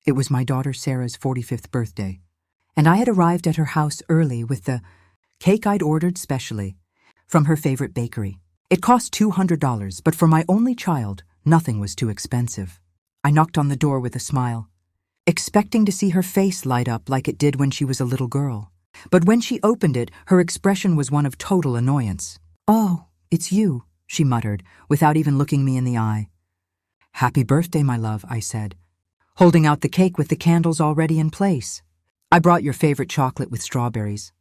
It was my daughter Sarah's 45th birthday, and I had arrived at her house early with the cake I'd ordered specially from her favorite bakery. It cost $200, but for my only child, nothing was too expensive. I knocked on the door with a smile, expecting to see her face light up like it did when she was a little girl. But when she opened it, her expression was one of total annoyance. "Oh, it's you," she muttered, without even looking me in the eye. "Happy birthday, my love," I said, holding out the cake with the candles already in place. "I brought your favorite chocolate with strawberries.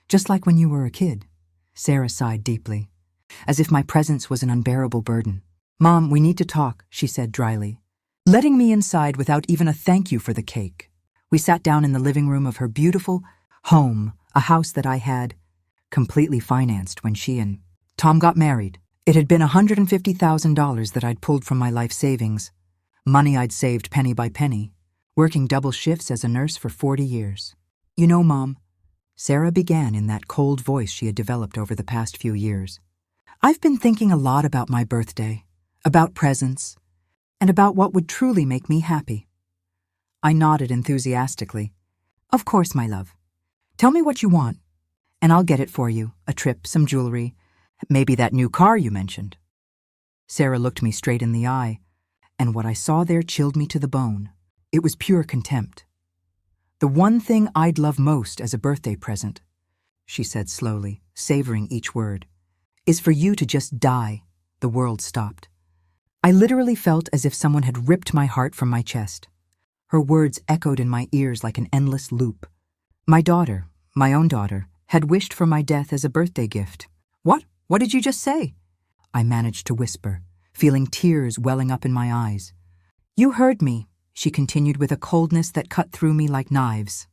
Just like when you were a kid." Sarah sighed deeply, as if my presence was an unbearable burden. "Mom, we need to talk," she said dryly, letting me inside without even a thank you for the cake. We sat down in the living room of her beautiful home, a house that I had completely financed when she and Tom got married. It had been $150,000 that I'd pulled from my life savings, money I'd saved penny by penny, working double shifts as a nurse for 40 years. "You know, Mom," Sarah began in that cold voice she had developed over the past few years, "I've been thinking a lot about my birthday, about presents, and about what would truly make me happy." I nodded enthusiastically. "Of course, my love. Tell me what you want, and I'll get it for you. A trip, some jewelry, maybe that new car you mentioned." Sarah looked me straight in the eye, and what I saw there chilled me to the bone. It was pure contempt. "The one thing I'd love most as a birthday present," she said slowly, savoring each word, "is for you to just die." The world stopped. I literally felt as if someone had ripped my heart from my chest. Her words echoed in my ears like an endless loop. My daughter, my own daughter, had wished for my death as a birthday gift. What? What did you just say?" I managed to whisper, feeling tears welling up in my eyes. "You heard me," she continued with a coldness that cut through me like knives.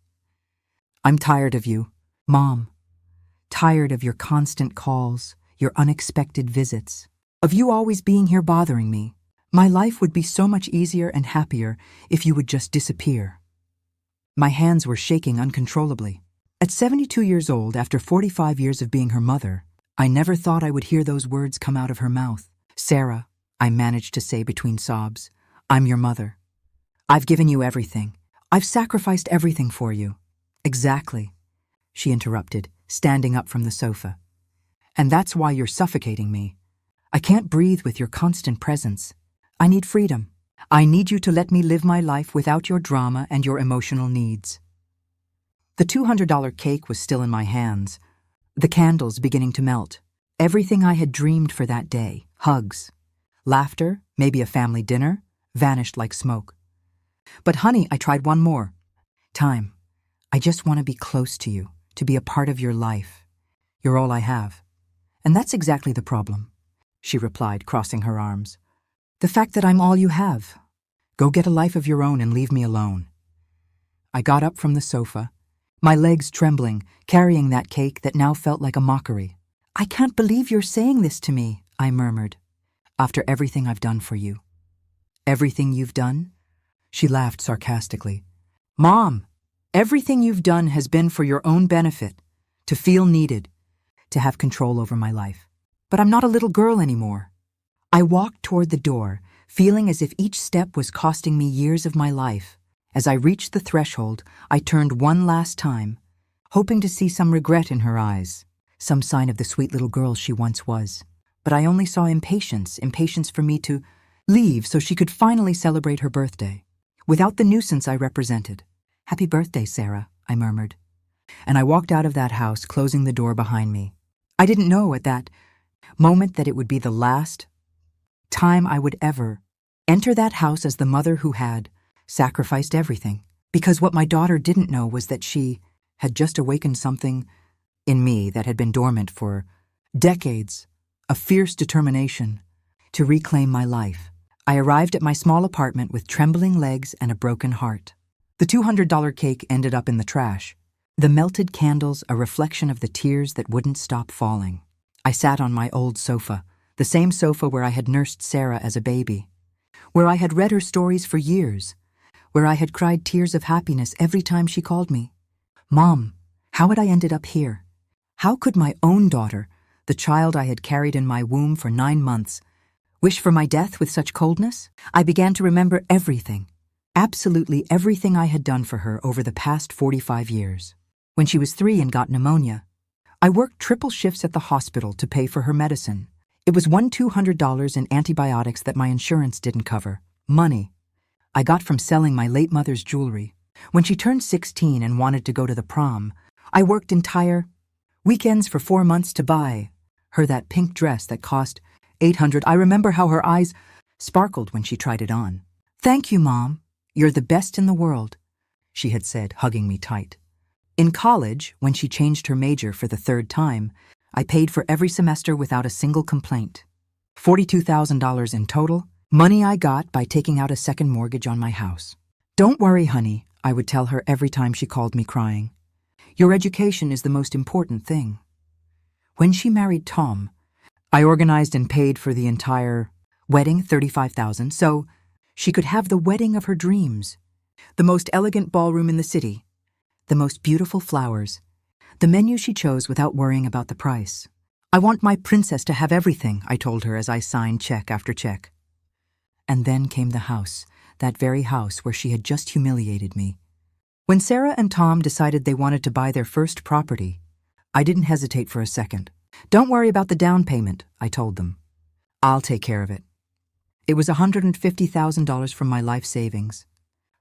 "I'm tired of you, Mom. Tired of your constant calls, your unexpected visits, of you always being here bothering me. My life would be so much easier and happier if you would just disappear." My hands were shaking uncontrollably. At 72 years old, after 45 years of being her mother, I never thought I would hear those words come out of her mouth. "Sarah," I managed to say between sobs, "I'm your mother. I've given you everything. I've sacrificed everything for you." "Exactly," she interrupted, standing up from the sofa. "And that's why you're suffocating me. I can't breathe with your constant presence. I need freedom. I need you to let me live my life without your drama and your emotional needs." The $200 cake was still in my hands, the candles beginning to melt. Everything I had dreamed for that day, hugs, laughter, maybe a family dinner, vanished like smoke. "But honey," I tried one more time. "I just want to be close to you, to be a part of your life. You're all I have." "And that's exactly the problem," she replied, crossing her arms. "The fact that I'm all you have. Go get a life of your own and leave me alone." I got up from the sofa, my legs trembling, carrying that cake that now felt like a mockery. "I can't believe you're saying this to me," I murmured. "After everything I've done for you." "Everything you've done?" She laughed sarcastically. "Mom, everything you've done has been for your own benefit, to feel needed, to have control over my life. But I'm not a little girl anymore." I walked toward the door, feeling as if each step was costing me years of my life. As I reached the threshold, I turned one last time, hoping to see some regret in her eyes, some sign of the sweet little girl she once was. But I only saw impatience for me to leave so she could finally celebrate her birthday, without the nuisance I represented. "Happy birthday, Sarah," I murmured. And I walked out of that house, closing the door behind me. I didn't know at that moment that it would be the last time I would ever enter that house as the mother who had sacrificed everything. Because what my daughter didn't know was that she had just awakened something in me that had been dormant for decades, a fierce determination to reclaim my life. I arrived at my small apartment with trembling legs and a broken heart. The $200 cake ended up in the trash, the melted candles a reflection of the tears that wouldn't stop falling. I sat on my old sofa, the same sofa where I had nursed Sarah as a baby, where I had read her stories for years, where I had cried tears of happiness every time she called me. Mom, how had I ended up here? How could my own daughter, the child I had carried in my womb for 9 months, wish for my death with such coldness? I began to remember everything. absolutely everything I had done for her over the past 45 years. When she was 3 and got pneumonia, I worked triple shifts at the hospital to pay for her medicine. It was $200 in antibiotics that my insurance didn't cover. Money I got from selling my late mother's jewelry. When she turned 16 and wanted to go to the prom, I worked entire weekends for 4 months to buy her that pink dress that cost $800. I remember how her eyes sparkled when she tried it on. "Thank you, Mom. You're the best in the world," she had said, hugging me tight. In college, when she changed her major for the 3rd time, I paid for every semester without a single complaint. $42,000 in total, money I got by taking out a second mortgage on my house. "Don't worry, honey," I would tell her every time she called me crying. "Your education is the most important thing." When she married Tom, I organized and paid for the entire wedding, $35,000, so she could have the wedding of her dreams. The most elegant ballroom in the city, the most beautiful flowers, the menu she chose without worrying about the price. "I want my princess to have everything," I told her as I signed check after check. And then came the house, that very house where she had just humiliated me. When Sarah and Tom decided they wanted to buy their first property, I didn't hesitate for a second. "Don't worry about the down payment," I told them. "I'll take care of it." It was $150,000 from my life savings,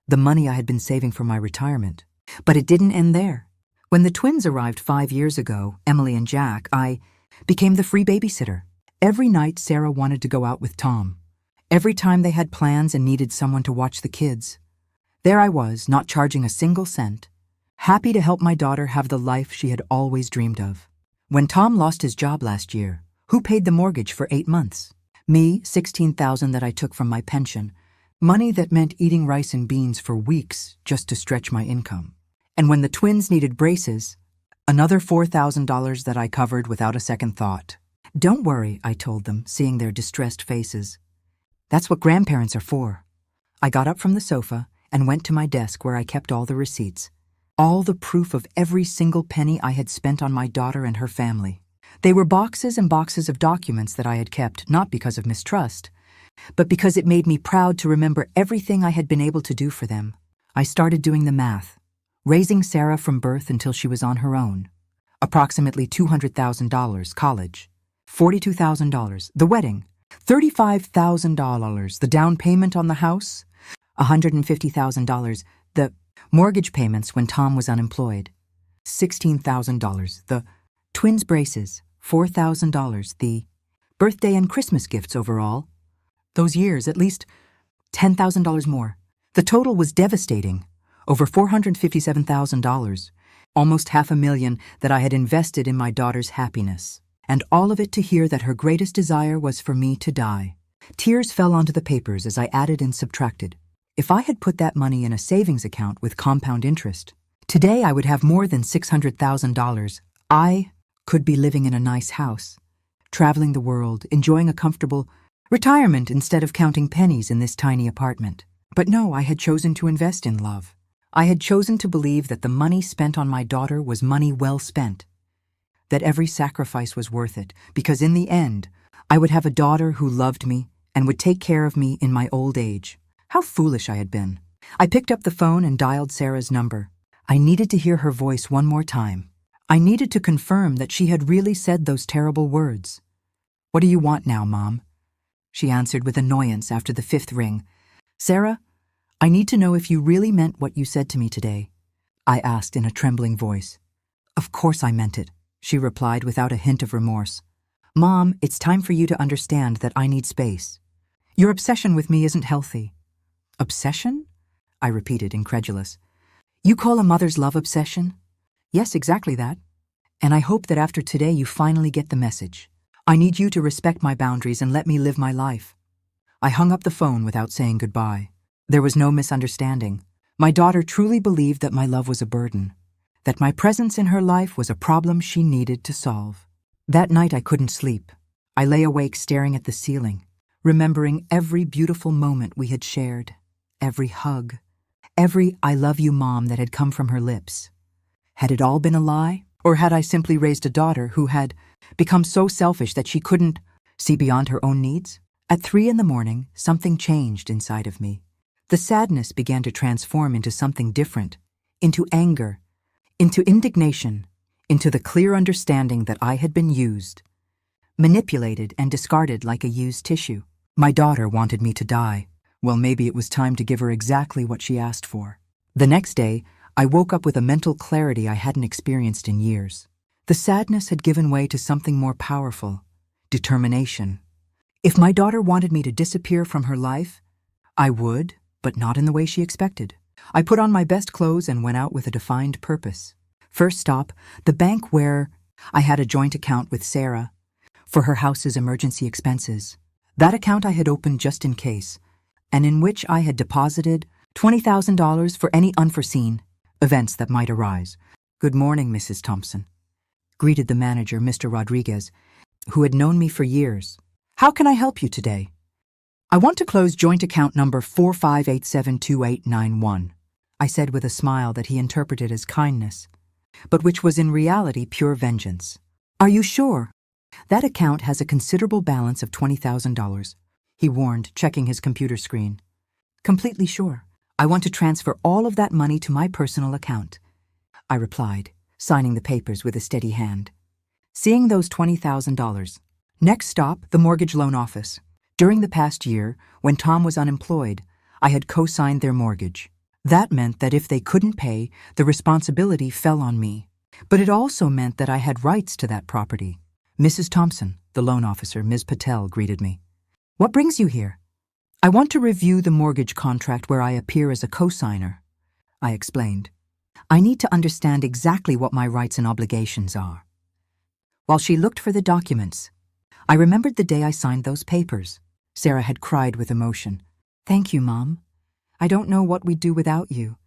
the money I had been saving for my retirement. But it didn't end there. When the twins arrived 5 years ago, Emily and Jack, I became the free babysitter. Every night Sarah wanted to go out with Tom. Every time they had plans and needed someone to watch the kids, there I was, not charging a single cent, happy to help my daughter have the life she had always dreamed of. When Tom lost his job last year, who paid the mortgage for 8 months? Me, $16,000 that I took from my pension, money that meant eating rice and beans for weeks just to stretch my income. And when the twins needed braces, another $4,000 that I covered without a second thought. "Don't worry," I told them, seeing their distressed faces. "That's what grandparents are for." I got up from the sofa and went to my desk where I kept all the receipts, all the proof of every single penny I had spent on my daughter and her family. They were boxes and boxes of documents that I had kept, not because of mistrust, but because it made me proud to remember everything I had been able to do for them. I started doing the math, raising Sarah from birth until she was on her own. Approximately $200,000, college, $42,000, the wedding, $35,000, the down payment on the house, $150,000, the mortgage payments when Tom was unemployed, $16,000, the twins' braces, $4,000, the birthday and Christmas gifts overall. Those years, at least $10,000 more. The total was devastating, over $457,000, almost $500,000 that I had invested in my daughter's happiness. And all of it to hear that her greatest desire was for me to die. Tears fell onto the papers as I added and subtracted. If I had put that money in a savings account with compound interest, today I would have more than $600,000. I could be living in a nice house, traveling the world, enjoying a comfortable retirement instead of counting pennies in this tiny apartment. But no, I had chosen to invest in love. I had chosen to believe that the money spent on my daughter was money well spent, that every sacrifice was worth it, because in the end, I would have a daughter who loved me and would take care of me in my old age. How foolish I had been. I picked up the phone and dialed Sarah's number. I needed to hear her voice one more time. I needed to confirm that she had really said those terrible words. "What do you want now, Mom?" She answered with annoyance after the 5th ring. "Sarah, I need to know if you really meant what you said to me today," I asked in a trembling voice. "Of course I meant it," she replied without a hint of remorse. "Mom, it's time for you to understand that I need space. Your obsession with me isn't healthy." "Obsession?" I repeated, incredulous. "You call a mother's love obsession?" "Yes, exactly that. And I hope that after today you finally get the message. I need you to respect my boundaries and let me live my life." I hung up the phone without saying goodbye. There was no misunderstanding. My daughter truly believed that my love was a burden, that my presence in her life was a problem she needed to solve. That night I couldn't sleep. I lay awake staring at the ceiling, remembering every beautiful moment we had shared, every hug, every "I love you, Mom" that had come from her lips. Had it all been a lie? Or had I simply raised a daughter who had become so selfish that she couldn't see beyond her own needs? At 3 in the morning, something changed inside of me. The sadness began to transform into something different, into anger, into indignation, into the clear understanding that I had been used, manipulated and discarded like a used tissue. My daughter wanted me to die. Well, maybe it was time to give her exactly what she asked for. The next day, I woke up with a mental clarity I hadn't experienced in years. The sadness had given way to something more powerful: determination. If my daughter wanted me to disappear from her life, I would, but not in the way she expected. I put on my best clothes and went out with a defined purpose. First stop, the bank where I had a joint account with Sarah for her house's emergency expenses. That account I had opened just in case, and in which I had deposited $20,000 for any unforeseen events that might arise. "Good morning, Mrs. Thompson," greeted the manager, Mr. Rodriguez, who had known me for years. "How can I help you today?" "I want to close joint account number 45872891, I said with a smile that he interpreted as kindness, but which was in reality pure vengeance. "Are you sure? That account has a considerable balance of $20,000, he warned, checking his computer screen. "Completely sure. I want to transfer all of that money to my personal account," I replied, signing the papers with a steady hand. Seeing those $20,000. Next stop, the mortgage loan office. During the past year, when Tom was unemployed, I had co-signed their mortgage. That meant that if they couldn't pay, the responsibility fell on me. But it also meant that I had rights to that property. "Mrs. Thompson," the loan officer, Ms. Patel, greeted me. "What brings you here?" "I want to review the mortgage contract where I appear as a co-signer," I explained. "I need to understand exactly what my rights and obligations are." While she looked for the documents, I remembered the day I signed those papers. Sarah had cried with emotion. "Thank you, Mom. I don't know what we'd do without you.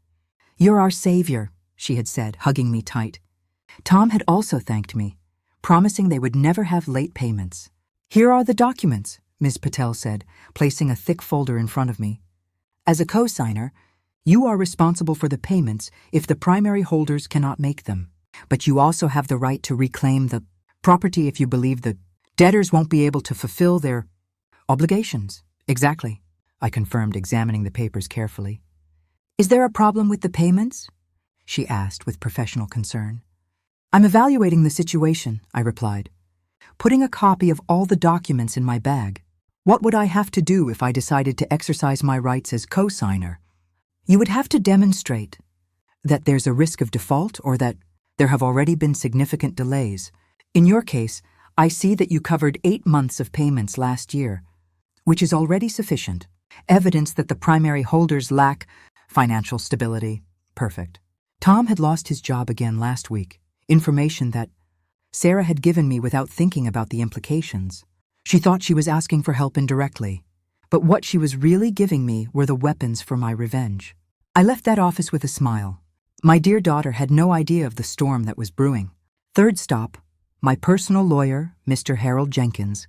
You're our savior," she had said, hugging me tight. Tom had also thanked me, promising they would never have late payments. "Here are the documents," Ms. Patel said, placing a thick folder in front of me. "As a co-signer, you are responsible for the payments if the primary holders cannot make them. But you also have the right to reclaim the property if you believe the debtors won't be able to fulfill their obligations." "Exactly," I confirmed, examining the papers carefully. "Is there a problem with the payments?" she asked with professional concern. "I'm evaluating the situation," I replied, putting a copy of all the documents in my bag. "What would I have to do if I decided to exercise my rights as co-signer?" "You would have to demonstrate that there's a risk of default or that there have already been significant delays. In your case, I see that you covered 8 months of payments last year, which is already sufficient. Evidence that the primary holders lack financial stability." Perfect. Tom had lost his job again last week, information that Sarah had given me without thinking about the implications. She thought she was asking for help indirectly, but what she was really giving me were the weapons for my revenge. I left that office with a smile. My dear daughter had no idea of the storm that was brewing. Third stop, my personal lawyer, Mr. Harold Jenkins,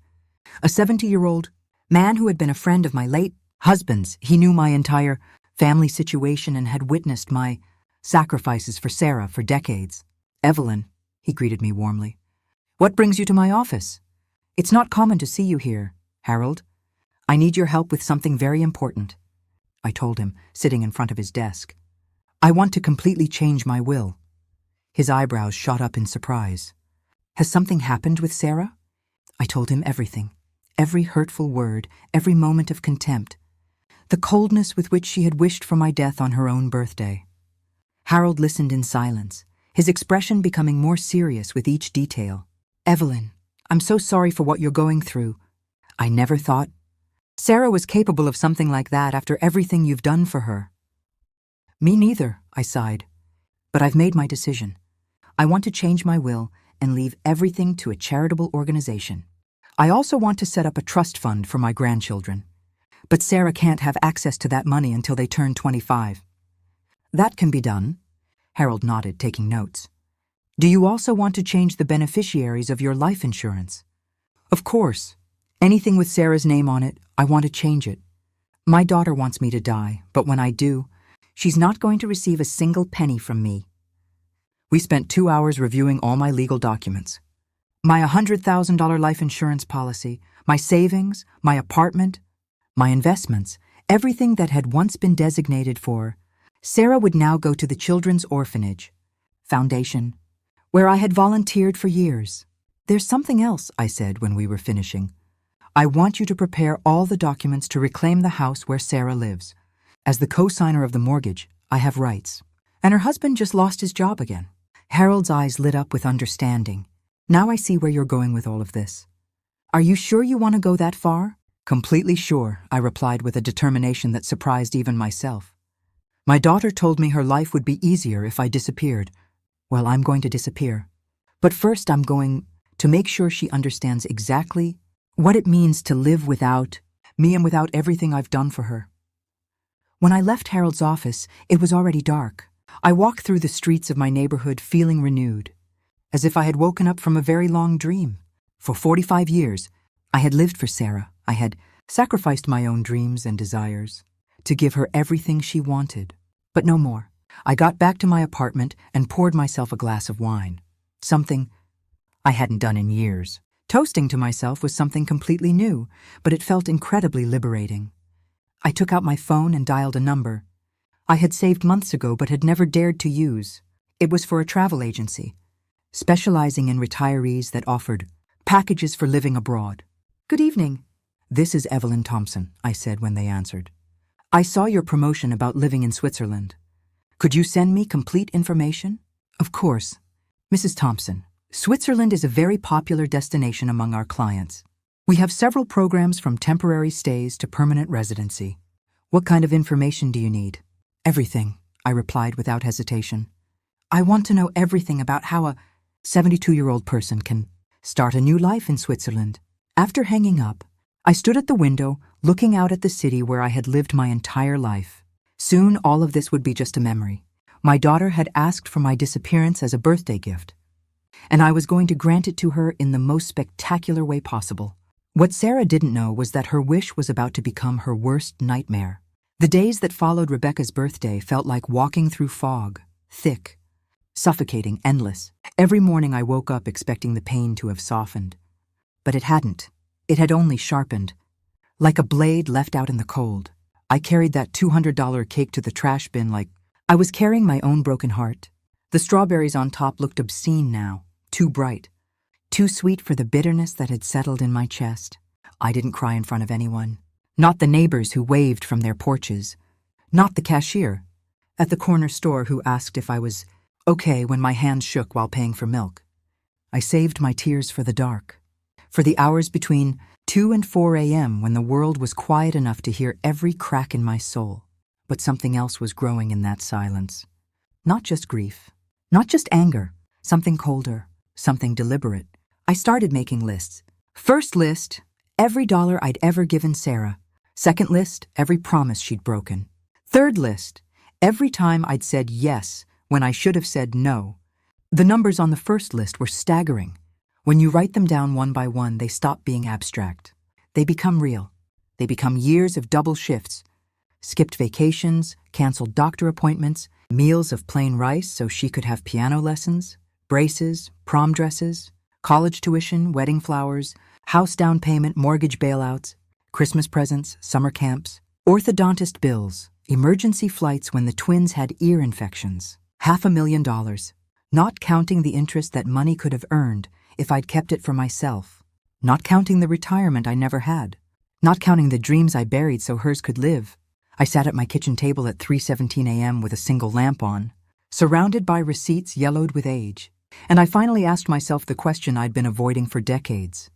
a 70-year-old man who had been a friend of my late husband's. He knew my entire family situation and had witnessed my sacrifices for Sarah for decades. "Evelyn," he greeted me warmly. "What brings you to my office?" "It's not common to see you here, Harold. I need your help with something very important," I told him, sitting in front of his desk. "I want to completely change my will." His eyebrows shot up in surprise. "Has something happened with Sarah?" I told him everything, every hurtful word, every moment of contempt, the coldness with which she had wished for my death on her own birthday. Harold listened in silence, his expression becoming more serious with each detail. "Evelyn, I'm so sorry for what you're going through. I never thought Sarah was capable of something like that after everything you've done for her." "Me neither," I sighed. "But I've made my decision. I want to change my will and leave everything to a charitable organization. I also want to set up a trust fund for my grandchildren. But Sarah can't have access to that money until they turn 25. "That can be done," Harold nodded, taking notes. "Do you also want to change the beneficiaries of your life insurance?" "Of course. Anything with Sarah's name on it, I want to change it. My daughter wants me to die, but when I do, she's not going to receive a single penny from me." We spent 2 hours reviewing all my legal documents. My $100,000 life insurance policy, my savings, my apartment, my investments, Everything that had once been designated for Sarah would now go to the Children's Orphanage Foundation, where I had volunteered for years. "There's something else," I said when we were finishing. "I want you to prepare all the documents to reclaim the house where Sarah lives. As the co-signer of the mortgage, I have rights." And her husband just lost his job again. Harold's eyes lit up with understanding. "Now I see where you're going with all of this. Are you sure you want to go that far?" "Completely sure," I replied with a determination that surprised even myself. "My daughter told me her life would be easier if I disappeared. Well, I'm going to disappear. But first I'm going to make sure she understands exactly what it means to live without me and without everything I've done for her." When I left Harold's office, it was already dark. I walked through the streets of my neighborhood feeling renewed, as if I had woken up from a very long dream. For 45 years, I had lived for Sarah. I had sacrificed my own dreams and desires to give her everything she wanted, but no more. I got back to my apartment and poured myself a glass of wine, something I hadn't done in years. Toasting to myself was something completely new, but it felt incredibly liberating. I took out my phone and dialed a number I had saved months ago but had never dared to use. It was for a travel agency, specializing in retirees that offered packages for living abroad. "Good evening." "This is Evelyn Thompson," I said when they answered. "I saw your promotion about living in Switzerland. Could you send me complete information?" "Of course. Mrs. Thompson, Switzerland is a very popular destination among our clients. We have several programs from temporary stays to permanent residency. What kind of information do you need?" "Everything," I replied without hesitation. "I want to know everything about how a 72-year-old person can start a new life in Switzerland." After hanging up, I stood at the window, looking out at the city where I had lived my entire life. Soon all of this would be just a memory. My daughter had asked for my disappearance as a birthday gift, and I was going to grant it to her in the most spectacular way possible. What Sarah didn't know was that her wish was about to become her worst nightmare. The days that followed Rebecca's birthday felt like walking through fog, thick, suffocating, endless. Every morning I woke up expecting the pain to have softened. But it hadn't. It had only sharpened. Like a blade left out in the cold, I carried that $200 cake to the trash bin like I was carrying my own broken heart. The strawberries on top looked obscene now, too bright, too sweet for the bitterness that had settled in my chest. I didn't cry in front of anyone. Not the neighbors who waved from their porches. Not the cashier at the corner store who asked if I was okay when my hands shook while paying for milk. I saved my tears for the dark, for the hours between 2 and 4 a.m. when the world was quiet enough to hear every crack in my soul. But something else was growing in that silence. Not just grief, not just anger, something colder, something deliberate. I started making lists. First list, every dollar I'd ever given Sarah. Second list, every promise she'd broken. Third list, every time I'd said yes when I should have said no. The numbers on the first list were staggering. When you write them down one by one, they stop being abstract. They become real. They become years of double shifts, skipped vacations, canceled doctor appointments, meals of plain rice so she could have piano lessons, braces, prom dresses, college tuition, wedding flowers, house down payment, mortgage bailouts, Christmas presents, summer camps, orthodontist bills, emergency flights when the twins had ear infections, $500,000, not counting the interest that money could have earned if I'd kept it for myself, not counting the retirement I never had, not counting the dreams I buried so hers could live. I sat at my kitchen table at 3:17 a.m. with a single lamp on, surrounded by receipts yellowed with age, and I finally asked myself the question I'd been avoiding for decades.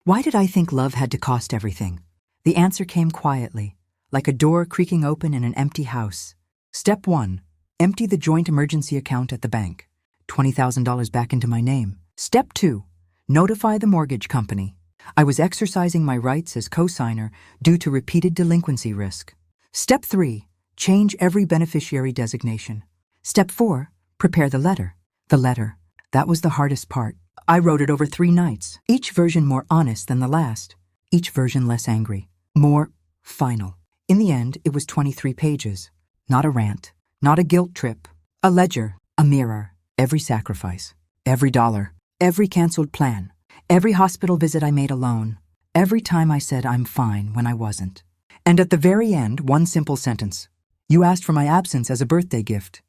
Why did I think love had to cost everything? The answer came quietly, like a door creaking open in an empty house. Step 1, empty the joint emergency account at the bank. $20,000 back into my name. Step 2, notify the mortgage company. I was exercising my rights as co-signer due to repeated delinquency risk. Step 3, change every beneficiary designation. Step 4, prepare the letter. The letter, that was the hardest part. I wrote it over 3 nights, each version more honest than the last, each version less angry, more final. In the end, it was 23 pages. Not a rant, not a guilt trip, a ledger, a mirror, every sacrifice, every dollar, every canceled plan, every hospital visit I made alone, every time I said I'm fine when I wasn't, And at the very end, one simple sentence. You asked for my absence as a birthday gift.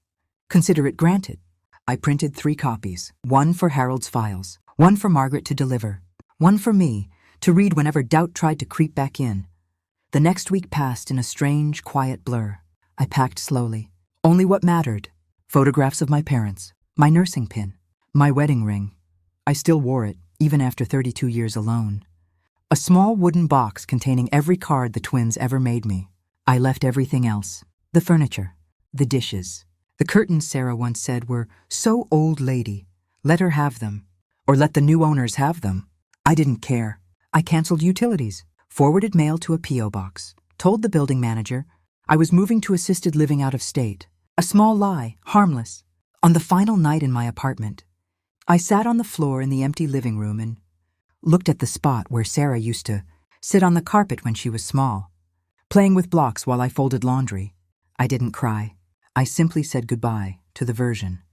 Consider it granted. I printed 3 copies, one for Harold's files, one for Margaret to deliver, one for me to read whenever doubt tried to creep back in. The next week passed in a strange, quiet blur. I packed slowly. Only what mattered. Photographs of my parents, my nursing pin, my wedding ring. I still wore it, even after 32 years alone. A small wooden box containing every card the twins ever made me. I left everything else. The furniture, the dishes. The curtains, Sarah once said, were so old lady. Let her have them. Or let the new owners have them. I didn't care. I canceled utilities, forwarded mail to a P.O. box, told the building manager I was moving to assisted living out of state. A small lie, harmless. On the final night in my apartment, I sat on the floor in the empty living room and looked at the spot where Sarah used to sit on the carpet when she was small, playing with blocks while I folded laundry. I didn't cry. I simply said goodbye to the version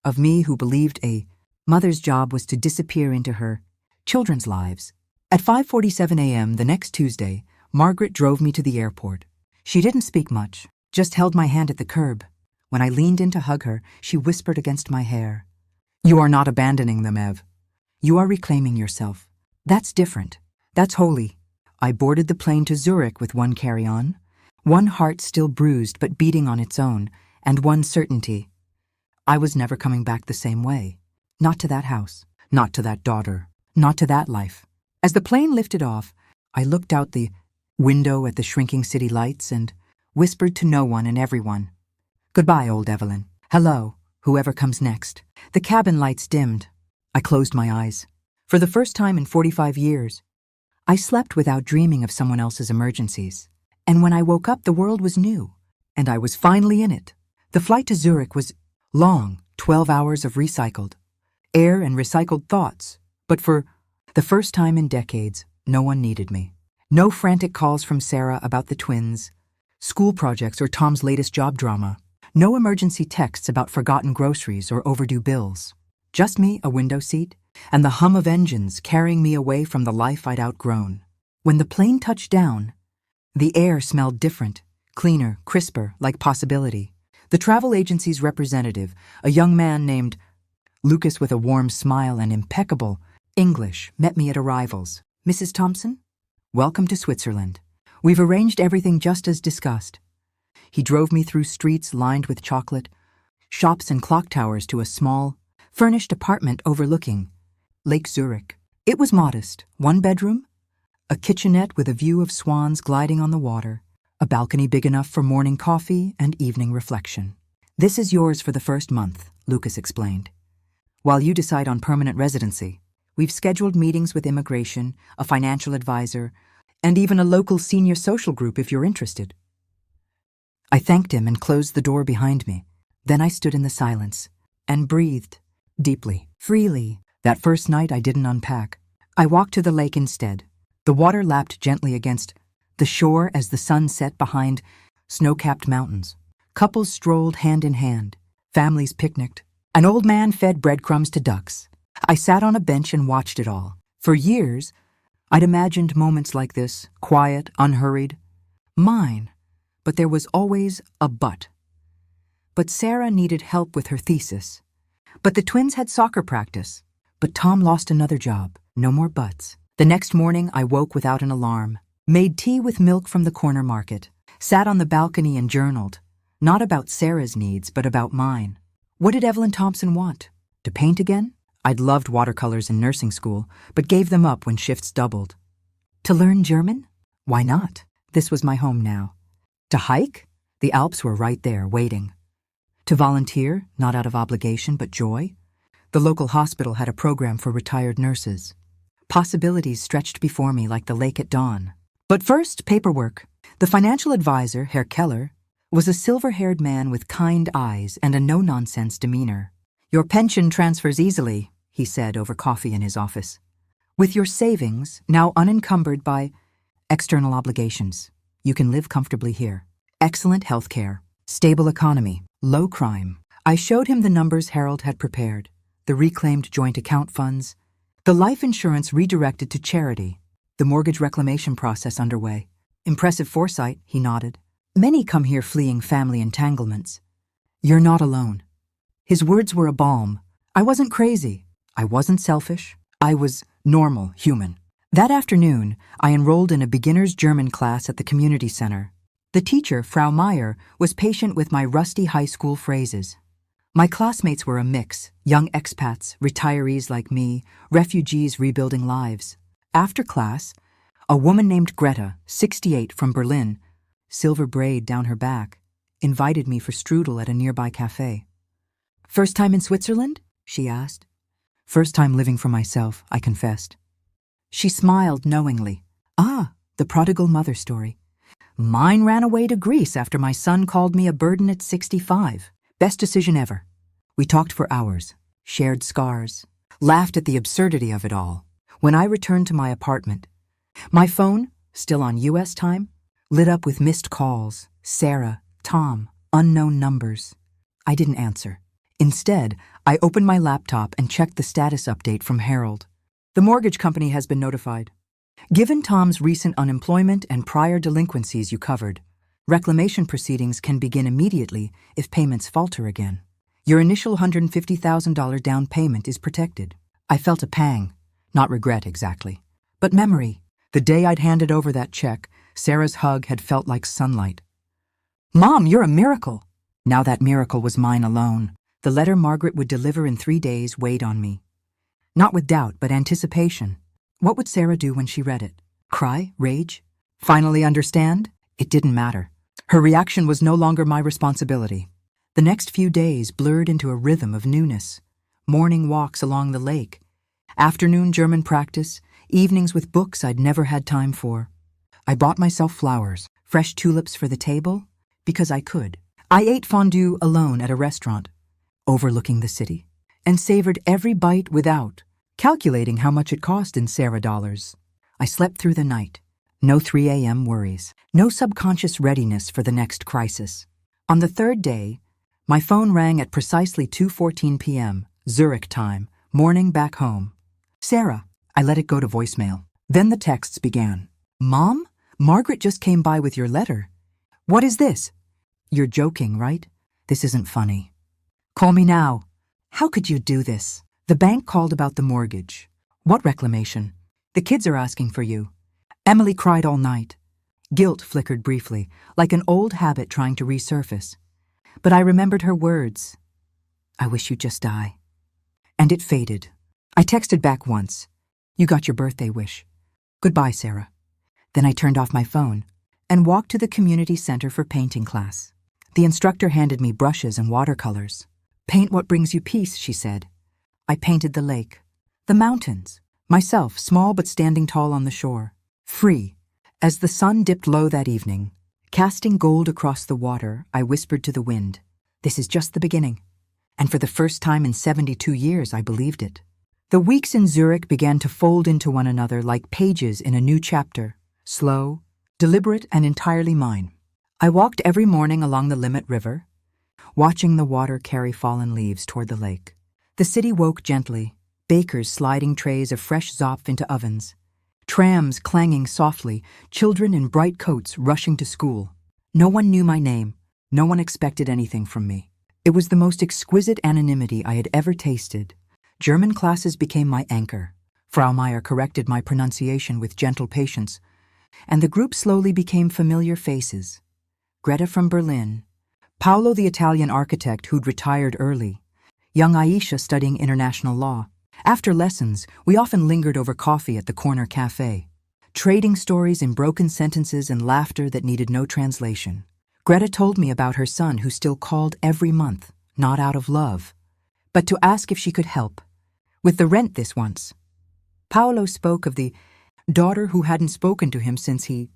of me who believed a mother's job was to disappear into her children's lives. At 5:47 a.m. the next Tuesday, Margaret drove me to the airport. She didn't speak much, just held my hand at the curb. When I leaned in to hug her, she whispered against my hair, "You are not abandoning them, Ev. You are reclaiming yourself. That's different. That's holy." I boarded the plane to Zurich with one carry-on, one heart still bruised but beating on its own, and one certainty. I was never coming back the same way. Not to that house, not to that daughter, not to that life. As the plane lifted off, I looked out the window at the shrinking city lights and whispered to no one and everyone, "Goodbye, old Evelyn. Hello, whoever comes next." The cabin lights dimmed. I closed my eyes. For the first time in 45 years, I slept without dreaming of someone else's emergencies. And when I woke up, the world was new, and I was finally in it. The flight to Zurich was long, 12 hours of recycled air and recycled thoughts. But for the first time in decades, no one needed me. No frantic calls from Sarah about the twins, school projects, or Tom's latest job drama. No emergency texts about forgotten groceries or overdue bills. Just me, a window seat, and the hum of engines carrying me away from the life I'd outgrown. When the plane touched down, the air smelled different, cleaner, crisper, like possibility. The travel agency's representative, a young man named Lucas with a warm smile and impeccable English, met me at arrivals. "Mrs. Thompson? Welcome to Switzerland. We've arranged everything just as discussed." He drove me through streets lined with chocolate, shops and clock towers to a small, furnished apartment overlooking Lake Zurich. It was modest, 1 bedroom, a kitchenette with a view of swans gliding on the water, a balcony big enough for morning coffee and evening reflection. "This is yours for the first month," Lucas explained. "While you decide on permanent residency, we've scheduled meetings with immigration, a financial advisor, and even a local senior social group if you're interested." I thanked him and closed the door behind me. Then I stood in the silence and breathed deeply, freely. That first night I didn't unpack. I walked to the lake instead. The water lapped gently against the shore as the sun set behind snow-capped mountains. Couples strolled hand in hand. Families picnicked. An old man fed breadcrumbs to ducks. I sat on a bench and watched it all. For years, I'd imagined moments like this, quiet, unhurried. Mine. But there was always a but. But Sarah needed help with her thesis. But the twins had soccer practice. But Tom lost another job. No more buts. The next morning, I woke without an alarm, made tea with milk from the corner market, sat on the balcony and journaled, not about Sarah's needs, but about mine. What did Evelyn Thompson want? To paint again? I'd loved watercolors in nursing school, but gave them up when shifts doubled. To learn German? Why not? This was my home now. To hike? The Alps were right there, waiting. To volunteer, not out of obligation, but joy? The local hospital had a program for retired nurses. Possibilities stretched before me like the lake at dawn. But first, paperwork. The financial advisor, Herr Keller, was a silver-haired man with kind eyes and a no-nonsense demeanor. "Your pension transfers easily," he said over coffee in his office. "With your savings now unencumbered by external obligations, you can live comfortably here. Excellent health care, stable economy, low crime." I showed him the numbers Harold had prepared, the reclaimed joint account funds, the life insurance redirected to charity, the mortgage reclamation process underway. Impressive foresight, he nodded. Many come here fleeing family entanglements. You're not alone. His words were a balm. I wasn't crazy. I wasn't selfish. I was normal, human. That afternoon, I enrolled in a beginner's German class at the community center. The teacher, Frau Meyer, was patient with my rusty high school phrases. My classmates were a mix: young expats, retirees like me, refugees rebuilding lives. After class, a woman named Greta, 68, from Berlin, silver braid down her back, invited me for strudel at a nearby cafe. First time in Switzerland? She asked. First time living for myself, I confessed. She smiled knowingly. Ah, the prodigal mother story. Mine ran away to Greece after my son called me a burden at 65. Best decision ever. We talked for hours, shared scars, laughed at the absurdity of it all. When I returned to my apartment, my phone, still on US time, lit up with missed calls, Sarah, Tom, unknown numbers. I didn't answer. Instead, I opened my laptop and checked the status update from Harold. The mortgage company has been notified. Given Tom's recent unemployment and prior delinquencies you covered, reclamation proceedings can begin immediately if payments falter again. Your initial $150,000 down payment is protected. I felt a pang, not regret exactly, but memory. The day I'd handed over that check, Sarah's hug had felt like sunlight. Mom, you're a miracle. Now that miracle was mine alone. The letter Margaret would deliver in 3 days weighed on me. Not with doubt, but anticipation. What would Sarah do when she read it? Cry? Rage? Finally understand? It didn't matter. Her reaction was no longer my responsibility. The next few days blurred into a rhythm of newness. Morning walks along the lake, afternoon German practice, evenings with books I'd never had time for. I bought myself flowers, fresh tulips for the table, because I could. I ate fondue alone at a restaurant, overlooking the city, and savored every bite without calculating how much it cost in Sarah dollars. I slept through the night. No 3 a.m. worries. No subconscious readiness for the next crisis. On the third day, my phone rang at precisely 2:14 p.m., Zurich time, morning back home. Sarah. I let it go to voicemail. Then the texts began. Mom? Margaret just came by with your letter. What is this? You're joking, right? This isn't funny. Call me now. How could you do this? The bank called about the mortgage. What reclamation? The kids are asking for you. Emily cried all night. Guilt flickered briefly, like an old habit trying to resurface. But I remembered her words. I wish you'd just die. And it faded. I texted back once. You got your birthday wish. Goodbye, Sarah. Then I turned off my phone and walked to the community center for painting class. The instructor handed me brushes and watercolors. Paint what brings you peace, she said. I painted the lake, the mountains, myself, small but standing tall on the shore, free. As the sun dipped low that evening, casting gold across the water, I whispered to the wind, this is just the beginning. And for the first time in 72 years, I believed it. The weeks in Zurich began to fold into one another like pages in a new chapter, slow, deliberate, and entirely mine. I walked every morning along the Limmat River, watching the water carry fallen leaves toward the lake. The city woke gently, bakers sliding trays of fresh Zopf into ovens, trams clanging softly, children in bright coats rushing to school. No one knew my name. No one expected anything from me. It was the most exquisite anonymity I had ever tasted. German classes became my anchor. Frau Meyer corrected my pronunciation with gentle patience, and the group slowly became familiar faces. Greta from Berlin, Paolo the Italian architect who'd retired early, young Aisha studying international law. After lessons, we often lingered over coffee at the corner cafe, trading stories in broken sentences and laughter that needed no translation. Greta told me about her son who still called every month, not out of love, but to ask if she could help. With the rent this once. Paolo spoke of the daughter who hadn't spoken to him since he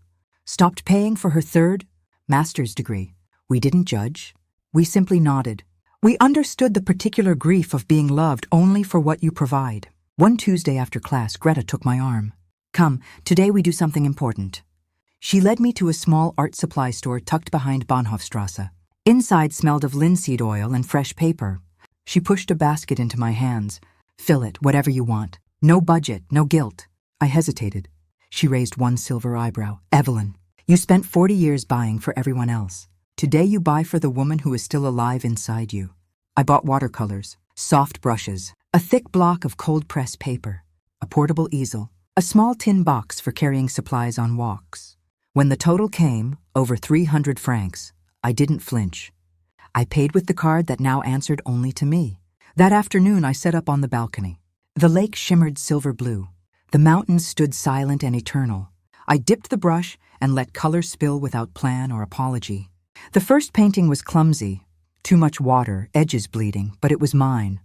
stopped paying for her third master's degree. We didn't judge. We simply nodded. We understood the particular grief of being loved only for what you provide. One Tuesday after class, Greta took my arm. Come, today we do something important. She led me to a small art supply store tucked behind Bahnhofstrasse. Inside smelled of linseed oil and fresh paper. She pushed a basket into my hands. Fill it, whatever you want. No budget, no guilt. I hesitated. She raised one silver eyebrow. Evelyn, You spent 40 years buying for everyone else. Today you buy for the woman who is still alive inside you. I bought watercolors, soft brushes, a thick block of cold-pressed paper, a portable easel, a small tin box for carrying supplies on walks. When the total came, over 300 francs, I didn't flinch. I paid with the card that now answered only to me. That afternoon I sat up on the balcony. The lake shimmered silver blue. The mountains stood silent and eternal. I dipped the brush and let color spill without plan or apology. The first painting was clumsy, too much water, edges bleeding, but it was mine.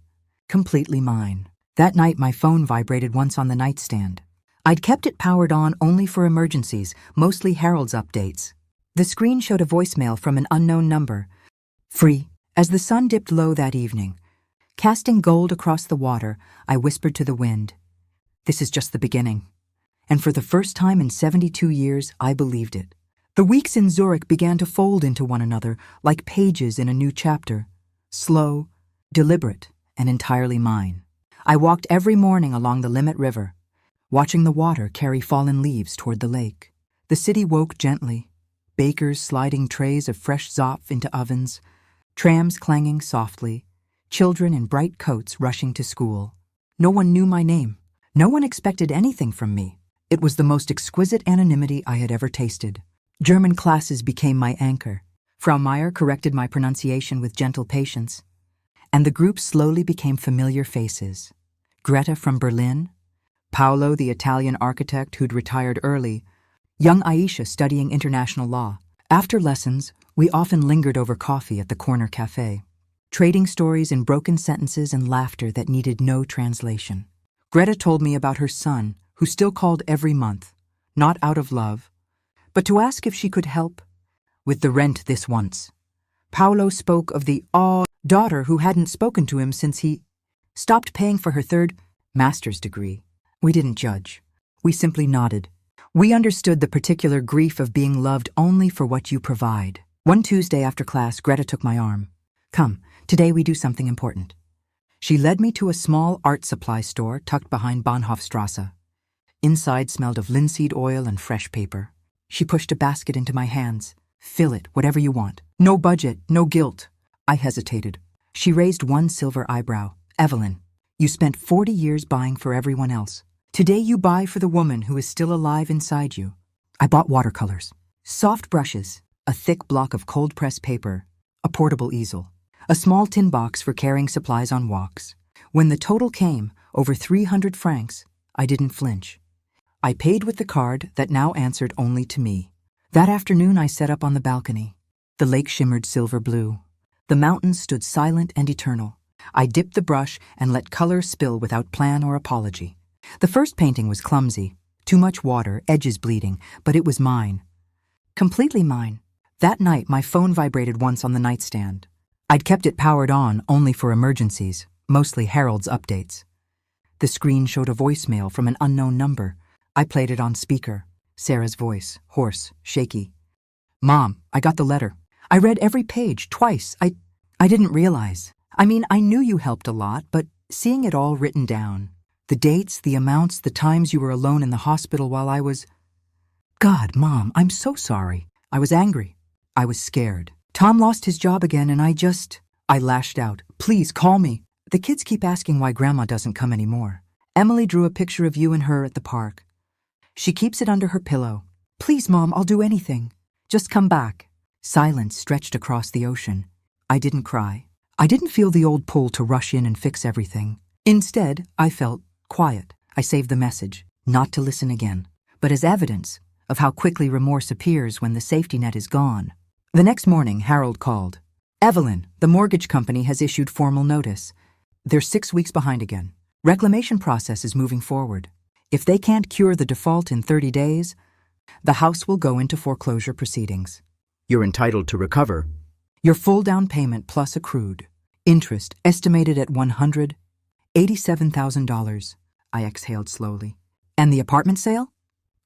Completely mine. That night my phone vibrated once on the nightstand. I'd kept it powered on only for emergencies, mostly Harold's updates. The screen showed a voicemail from an unknown number. Free. As the sun dipped low that evening, casting gold across the water, I whispered to the wind, "This is just the beginning." And for the first time in 72 years, I believed it. The weeks in Zurich began to fold into one another like pages in a new chapter. Slow, deliberate, and entirely mine. I walked every morning along the Limit River, watching the water carry fallen leaves toward the lake. The city woke gently, bakers sliding trays of fresh zopf into ovens, trams clanging softly, children in bright coats rushing to school. No one knew my name. No one expected anything from me. It was the most exquisite anonymity I had ever tasted. German classes became my anchor. Frau Meyer corrected my pronunciation with gentle patience. And the group slowly became familiar faces. Greta from Berlin, Paolo the Italian architect who'd retired early, young Aisha studying international law. After lessons, we often lingered over coffee at the corner cafe, trading stories in broken sentences and laughter that needed no translation. Greta told me about her son, who still called every month, not out of love, but to ask if she could help with the rent this once. Paolo spoke of the daughter who hadn't spoken to him since he stopped paying for her third master's degree. We didn't judge. We simply nodded. We understood the particular grief of being loved only for what you provide. One Tuesday after class, Greta took my arm. "Come, today we do something important." She led me to a small art supply store tucked behind Bahnhofstrasse. Inside smelled of linseed oil and fresh paper. She pushed a basket into my hands. "Fill it, whatever you want. No budget, no guilt." I hesitated. She raised one silver eyebrow. "Evelyn, you spent 40 years buying for everyone else. Today you buy for the woman who is still alive inside you." I bought watercolors, soft brushes, a thick block of cold-pressed paper, a portable easel, a small tin box for carrying supplies on walks. When the total came, over 300 francs, I didn't flinch. I paid with the card that now answered only to me. That afternoon I sat up on the balcony. The lake shimmered silver blue. The mountains stood silent and eternal. I dipped the brush and let color spill without plan or apology. The first painting was clumsy, too much water, edges bleeding, but it was mine. Completely mine. That night my phone vibrated once on the nightstand. I'd kept it powered on only for emergencies, mostly Harold's updates. The screen showed a voicemail from an unknown number. I played it on speaker. Sarah's voice, hoarse, shaky. "Mom, I got the letter. I read every page, twice. I didn't realize. I knew you helped a lot, but seeing it all written down, the dates, the amounts, the times you were alone in the hospital while I was... God, Mom, I'm so sorry. I was angry. I was scared. Tom lost his job again and I lashed out. Please call me. The kids keep asking why Grandma doesn't come anymore. Emily drew a picture of you and her at the park. She keeps it under her pillow. Please, Mom, I'll do anything. Just come back." Silence stretched across the ocean. I didn't cry. I didn't feel the old pull to rush in and fix everything. Instead, I felt quiet. I saved the message, not to listen again, but as evidence of how quickly remorse appears when the safety net is gone. The next morning, Harold called. "Evelyn, the mortgage company has issued formal notice. They're 6 weeks behind again. Reclamation process is moving forward. If they can't cure the default in 30 days, the house will go into foreclosure proceedings. You're entitled to recover. Your full down payment plus accrued. Interest estimated at $187,000. I exhaled slowly. And the apartment sale?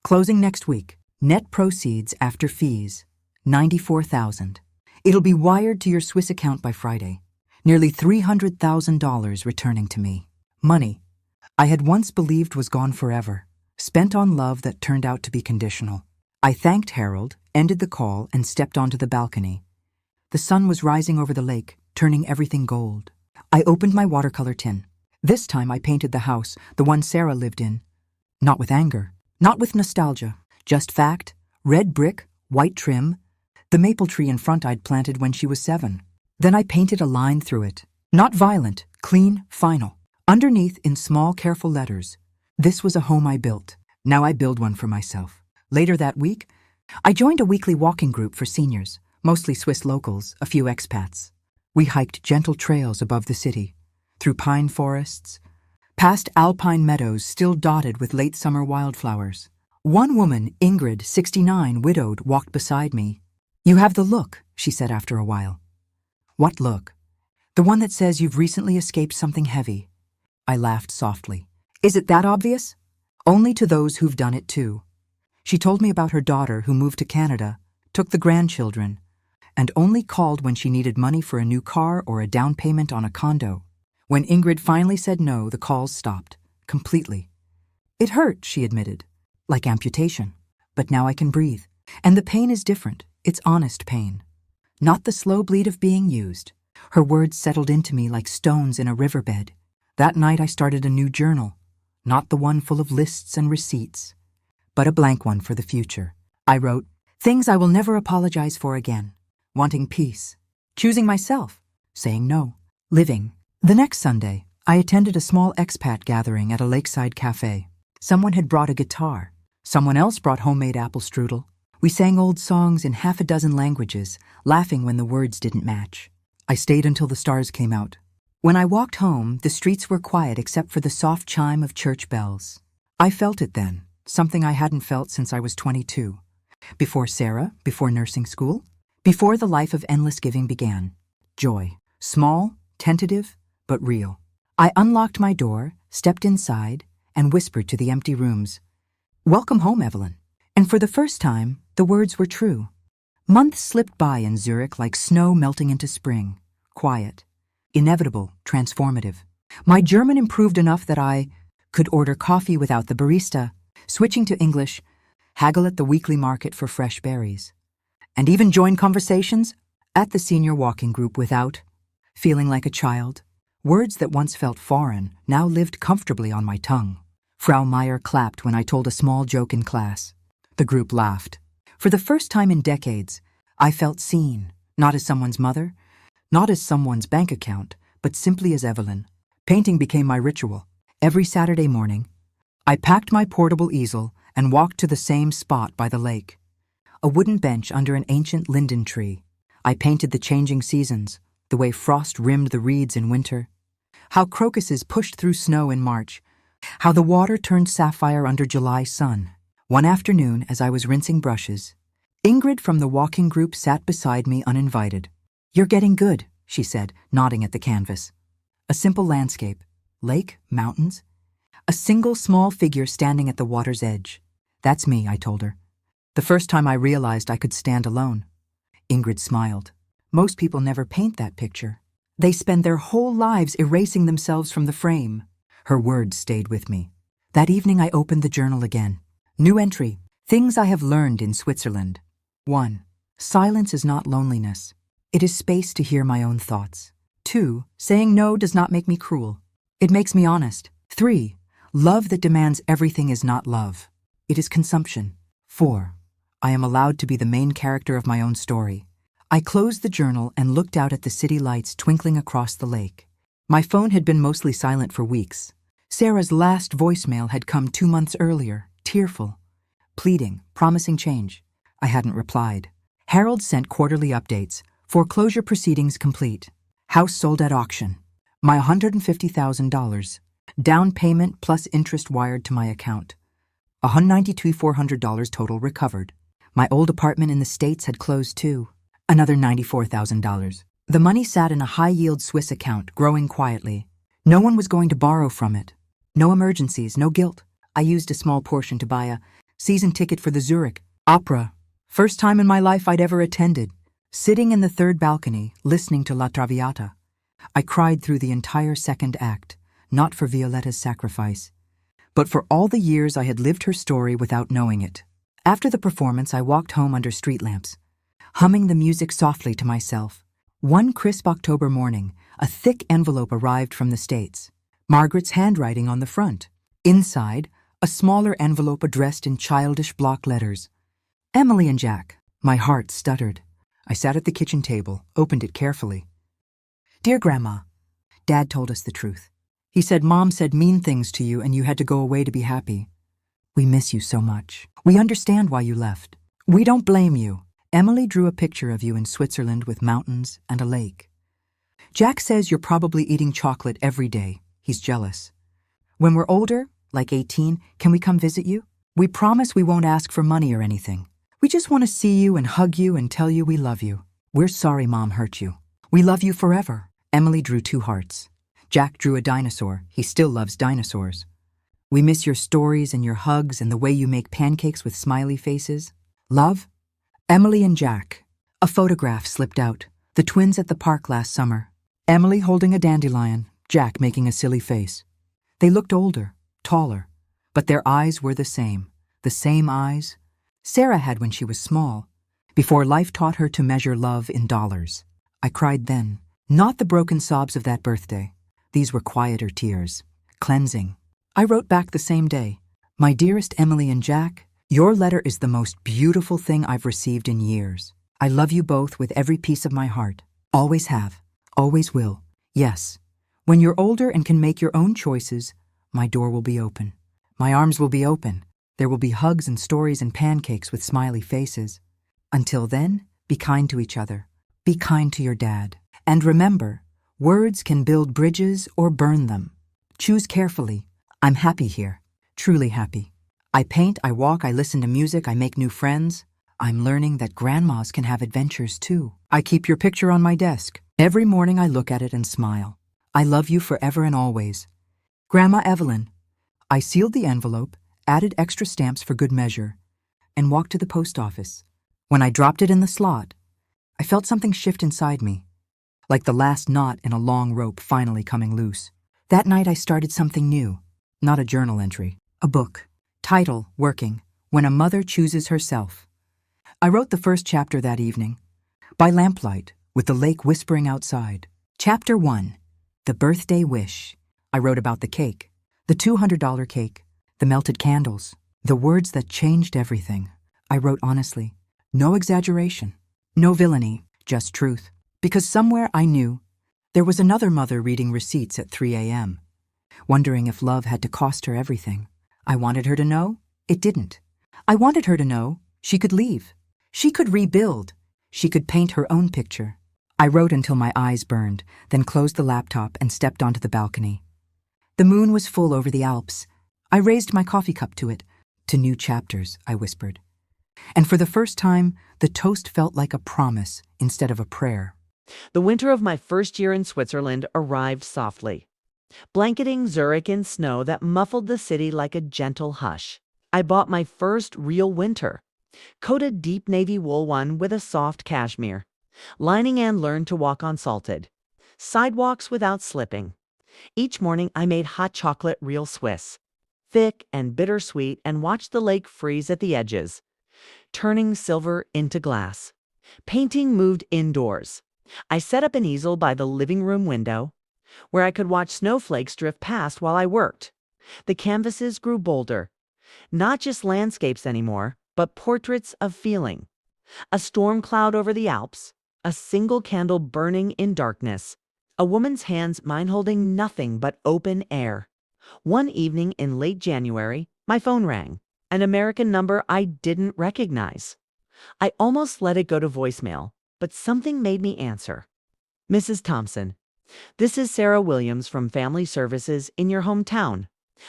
Closing next week. Net proceeds after fees, $94,000. It'll be wired to your Swiss account by Friday. Nearly $300,000 returning to me. Money I had once believed was gone forever, spent on love that turned out to be conditional. I thanked Harold, ended the call, and stepped onto the balcony. The sun was rising over the lake, turning everything gold. I opened my watercolor tin. This time I painted the house, the one Sarah lived in. Not with anger, not with nostalgia, just fact, red brick, white trim, the maple tree in front I'd planted when she was 7. Then I painted a line through it. Not violent, clean, final. Underneath, in small, careful letters, this was a home I built. Now I build one for myself. Later that week, I joined a weekly walking group for seniors, mostly Swiss locals, a few expats. We hiked gentle trails above the city, through pine forests, past alpine meadows still dotted with late summer wildflowers. One woman, Ingrid, 69, widowed, walked beside me. "You have the look," she said after a while. "What look?" "The one that says you've recently escaped something heavy." I laughed softly. "Is it that obvious?" "Only to those who've done it too." She told me about her daughter who moved to Canada, took the grandchildren, and only called when she needed money for a new car or a down payment on a condo. When Ingrid finally said no, the calls stopped, completely. "It hurt," she admitted, "like amputation. But now I can breathe. And the pain is different. It's honest pain. Not the slow bleed of being used." Her words settled into me like stones in a riverbed. That night I started a new journal, not the one full of lists and receipts, but a blank one for the future. I wrote, "Things I will never apologize for again. Wanting peace. Choosing myself. Saying no. Living." The next Sunday, I attended a small expat gathering at a lakeside cafe. Someone had brought a guitar. Someone else brought homemade apple strudel. We sang old songs in half a dozen languages, laughing when the words didn't match. I stayed until the stars came out. When I walked home, the streets were quiet except for the soft chime of church bells. I felt it then, something I hadn't felt since I was 22. Before Sarah, before nursing school, before the life of endless giving began. Joy. Small, tentative, but real. I unlocked my door, stepped inside, and whispered to the empty rooms, "Welcome home, Evelyn." And for the first time, the words were true. Months slipped by in Zurich like snow melting into spring. Quiet. Inevitable, transformative. My German improved enough that I could order coffee without the barista, switching to English, haggle at the weekly market for fresh berries, and even join conversations at the senior walking group without feeling like a child. Words that once felt foreign now lived comfortably on my tongue. Frau Meyer clapped when I told a small joke in class. The group laughed. For the first time in decades, I felt seen, not as someone's mother, not as someone's bank account, but simply as Evelyn. Painting became my ritual. Every Saturday morning, I packed my portable easel and walked to the same spot by the lake. A wooden bench under an ancient linden tree. I painted the changing seasons, the way frost rimmed the reeds in winter, how crocuses pushed through snow in March, how the water turned sapphire under July sun. One afternoon, as I was rinsing brushes, Ingrid from the walking group sat beside me uninvited. "You're getting good," she said, nodding at the canvas. A simple landscape, lake, mountains, a single small figure standing at the water's edge. "That's me," I told her. The first time I realized I could stand alone. Ingrid smiled. Most people never paint that picture. They spend their whole lives erasing themselves from the frame. Her words stayed with me. That evening I opened the journal again. New entry. Things I have learned in Switzerland. 1. Silence is not loneliness. It is space to hear my own thoughts. 2. Saying no does not make me cruel. It makes me honest. 3. Love that demands everything is not love. It is consumption. 4. I am allowed to be the main character of my own story. I closed the journal and looked out at the city lights twinkling across the lake. My phone had been mostly silent for weeks. Sarah's last voicemail had come 2 months earlier, tearful, pleading, promising change. I hadn't replied. Harold sent quarterly updates. Foreclosure proceedings complete. House sold at auction. My $150,000. Down payment plus interest wired to my account. $192,400 total recovered. My old apartment in the States had closed too. Another $94,000. The money sat in a high-yield Swiss account, growing quietly. No one was going to borrow from it. No emergencies, no guilt. I used a small portion to buy a season ticket for the Zurich Opera. First time in my life I'd ever attended. Sitting in the third balcony, listening to La Traviata. I cried through the entire second act, not for Violetta's sacrifice, but for all the years I had lived her story without knowing it. After the performance, I walked home under street lamps, humming the music softly to myself. One crisp October morning, a thick envelope arrived from the States. Margaret's handwriting on the front. Inside, a smaller envelope addressed in childish block letters. Emily and Jack. My heart stuttered. I sat at the kitchen table, opened it carefully. Dear Grandma, Dad told us the truth. He said Mom said mean things to you and you had to go away to be happy. We miss you so much. We understand why you left. We don't blame you. Emily drew a picture of you in Switzerland with mountains and a lake. Jack says you're probably eating chocolate every day. He's jealous. When we're older, like 18, can we come visit you? We promise we won't ask for money or anything. We just want to see you and hug you and tell you we love you. We're sorry Mom hurt you. We love you forever. Emily drew 2 hearts. Jack drew a dinosaur. He still loves dinosaurs. We miss your stories and your hugs and the way you make pancakes with smiley faces. Love, Emily and Jack. A photograph slipped out. The twins at the park last summer. Emily holding a dandelion, Jack making a silly face. They looked older, taller, but their eyes were the same eyes Sarah had when she was small, before life taught her to measure love in dollars. I cried then, not the broken sobs of that birthday. These were quieter tears, cleansing. I wrote back the same day, My dearest Emily and Jack, your letter is the most beautiful thing I've received in years. I love you both with every piece of my heart. Always have, always will. Yes, when you're older and can make your own choices, my door will be open. My arms will be open. There will be hugs and stories and pancakes with smiley faces. Until then, be kind to each other. Be kind to your dad. And remember, words can build bridges or burn them. Choose carefully. I'm happy here. Truly happy. I paint, I walk, I listen to music, I make new friends. I'm learning that grandmas can have adventures too. I keep your picture on my desk. Every morning I look at it and smile. I love you forever and always. Grandma Evelyn. I sealed the envelope, added extra stamps for good measure, and walked to the post office. When I dropped it in the slot, I felt something shift inside me, like the last knot in a long rope finally coming loose. That night I started something new, not a journal entry, a book. Title, Working, When a Mother Chooses Herself. I wrote the first chapter that evening, by lamplight, with the lake whispering outside. Chapter 1, The Birthday Wish. I wrote about the cake, the $200 cake, the melted candles, the words that changed everything. I wrote honestly, no exaggeration, no villainy, just truth. Because somewhere I knew there was another mother reading receipts at 3 a.m., wondering if love had to cost her everything. I wanted her to know it didn't. I wanted her to know she could leave. She could rebuild. She could paint her own picture. I wrote until my eyes burned, then closed the laptop and stepped onto the balcony. The moon was full over the Alps. I raised my coffee cup to it. To new chapters, I whispered. And for the first time, the toast felt like a promise instead of a prayer. The winter of my first year in Switzerland arrived softly, blanketing Zurich in snow that muffled the city like a gentle hush. I bought my first real winter, coated deep navy wool one with a soft cashmere, lining, and learned to walk on salted sidewalks without slipping. Each morning I made hot chocolate real Swiss, thick and bittersweet, and watched the lake freeze at the edges, turning silver into glass. Painting moved indoors. I set up an easel by the living room window, where I could watch snowflakes drift past while I worked. The canvases grew bolder, not just landscapes anymore, but portraits of feeling. A storm cloud over the Alps, a single candle burning in darkness, a woman's hands, mine holding nothing but open air. One evening in late January, my phone rang, an American number I didn't recognize. I almost let it go to voicemail, but something made me answer. Mrs. Thompson, this is Sarah Williams from Family Services in your hometown.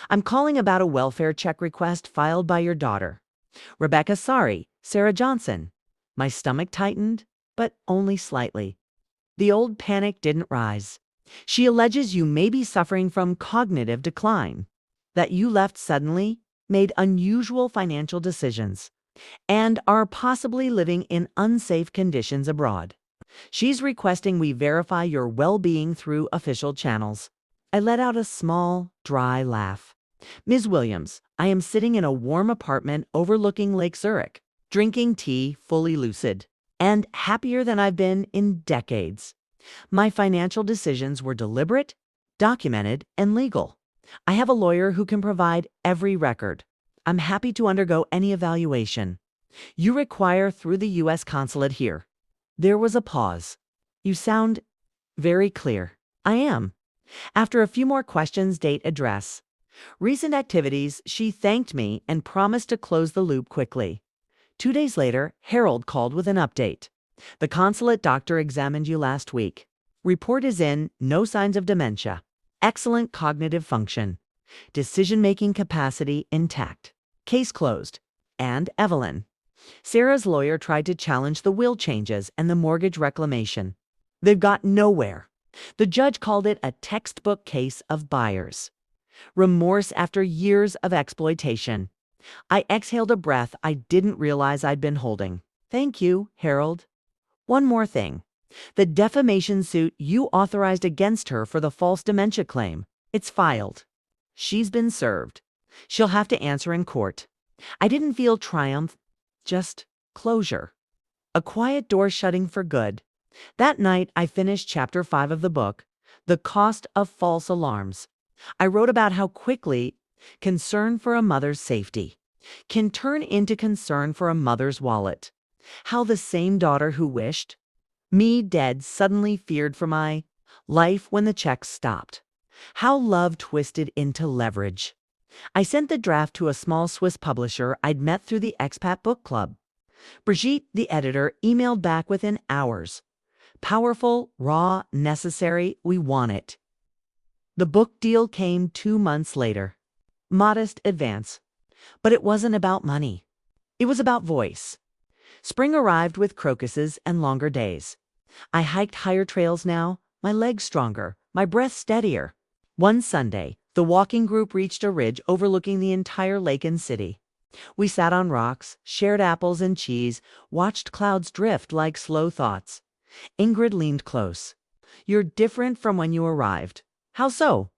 I'm calling about a welfare check request filed by your daughter, Rebecca. Sorry, Sarah Johnson. My stomach tightened, but only slightly. The old panic didn't rise. She alleges you may be suffering from cognitive decline, that you left suddenly, made unusual financial decisions, and are possibly living in unsafe conditions abroad. She's requesting we verify your well-being through official channels. I let out a small, dry laugh. Ms. Williams, I am sitting in a warm apartment overlooking Lake Zurich, drinking tea, fully lucid, and happier than I've been in decades. My financial decisions were deliberate, documented, and legal. I have a lawyer who can provide every record. I'm happy to undergo any evaluation you require through the U.S. consulate here. There was a pause. You sound very clear. I am. After a few more questions, date, address, recent activities, she thanked me and promised to close the loop quickly. 2 days later, Harold called with an update. The consulate doctor examined you last week. Report is in, no signs of dementia. Excellent cognitive function. Decision-making capacity intact. Case closed. And Evelyn. Sarah's lawyer tried to challenge the will changes and the mortgage reclamation. They've got nowhere. The judge called it a textbook case of buyers. Remorse after years of exploitation. I exhaled a breath I didn't realize I'd been holding. Thank you, Harold. One more thing. The defamation suit you authorized against her for the false dementia claim. It's filed. She's been served. She'll have to answer in court. I didn't feel triumph, just closure. A quiet door shutting for good. That night, I finished chapter 5 of the book, The Cost of False Alarms. I wrote about how quickly concern for a mother's safety can turn into concern for a mother's wallet. How the same daughter who wished me dead suddenly feared for my life when the checks stopped. How love twisted into leverage. I sent the draft to a small Swiss publisher I'd met through the expat book club. Brigitte, the editor, emailed back within hours. Powerful, raw, necessary, we want it. The book deal came 2 months later. Modest advance. But it wasn't about money. It was about voice. Spring arrived with crocuses and longer days. I hiked higher trails now, my legs stronger, my breath steadier. One Sunday, the walking group reached a ridge overlooking the entire lake and city. We sat on rocks, shared apples and cheese, watched clouds drift like slow thoughts. Ingrid leaned close. You're different from when you arrived. How so?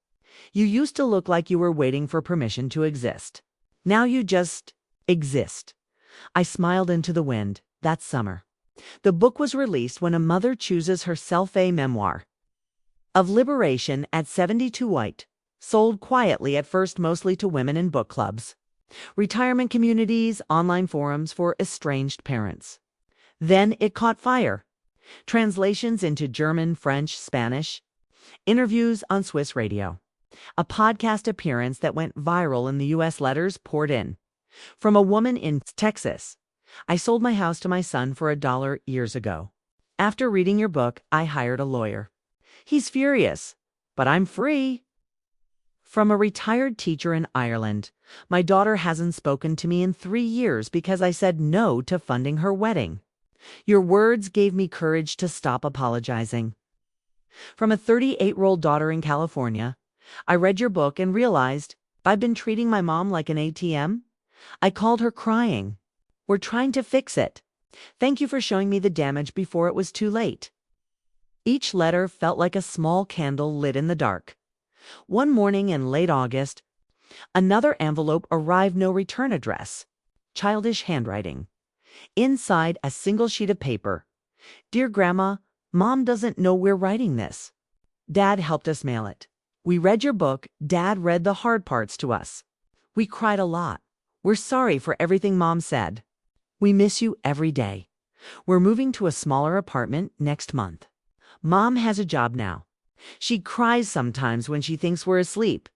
You used to look like you were waiting for permission to exist. Now you just exist. I smiled into the wind. That summer. The book was released when a mother chooses her self-a memoir of liberation at 72 White, sold quietly at first mostly to women in book clubs, retirement communities, online forums for estranged parents. Then it caught fire. Translations into German, French, Spanish, interviews on Swiss radio. A podcast appearance that went viral in the U.S. letters poured in. From a woman in Texas. I sold my house to my son for $1 years ago. After reading your book, I hired a lawyer. He's furious, but I'm free. From a retired teacher in Ireland, my daughter hasn't spoken to me in 3 years because I said no to funding her wedding. Your words gave me courage to stop apologizing. From a 38-year-old daughter in California, I read your book and realized I've been treating my mom like an ATM. I called her crying. We're trying to fix it. Thank you for showing me the damage before it was too late. Each letter felt like a small candle lit in the dark. One morning in late August, another envelope arrived, no return address. Childish handwriting. Inside, a single sheet of paper. Dear Grandma, Mom doesn't know we're writing this. Dad helped us mail it. We read your book. Dad read the hard parts to us. We cried a lot. We're sorry for everything Mom said. We miss you every day. We're moving to a smaller apartment next month. Mom has a job now. She cries sometimes when she thinks we're asleep.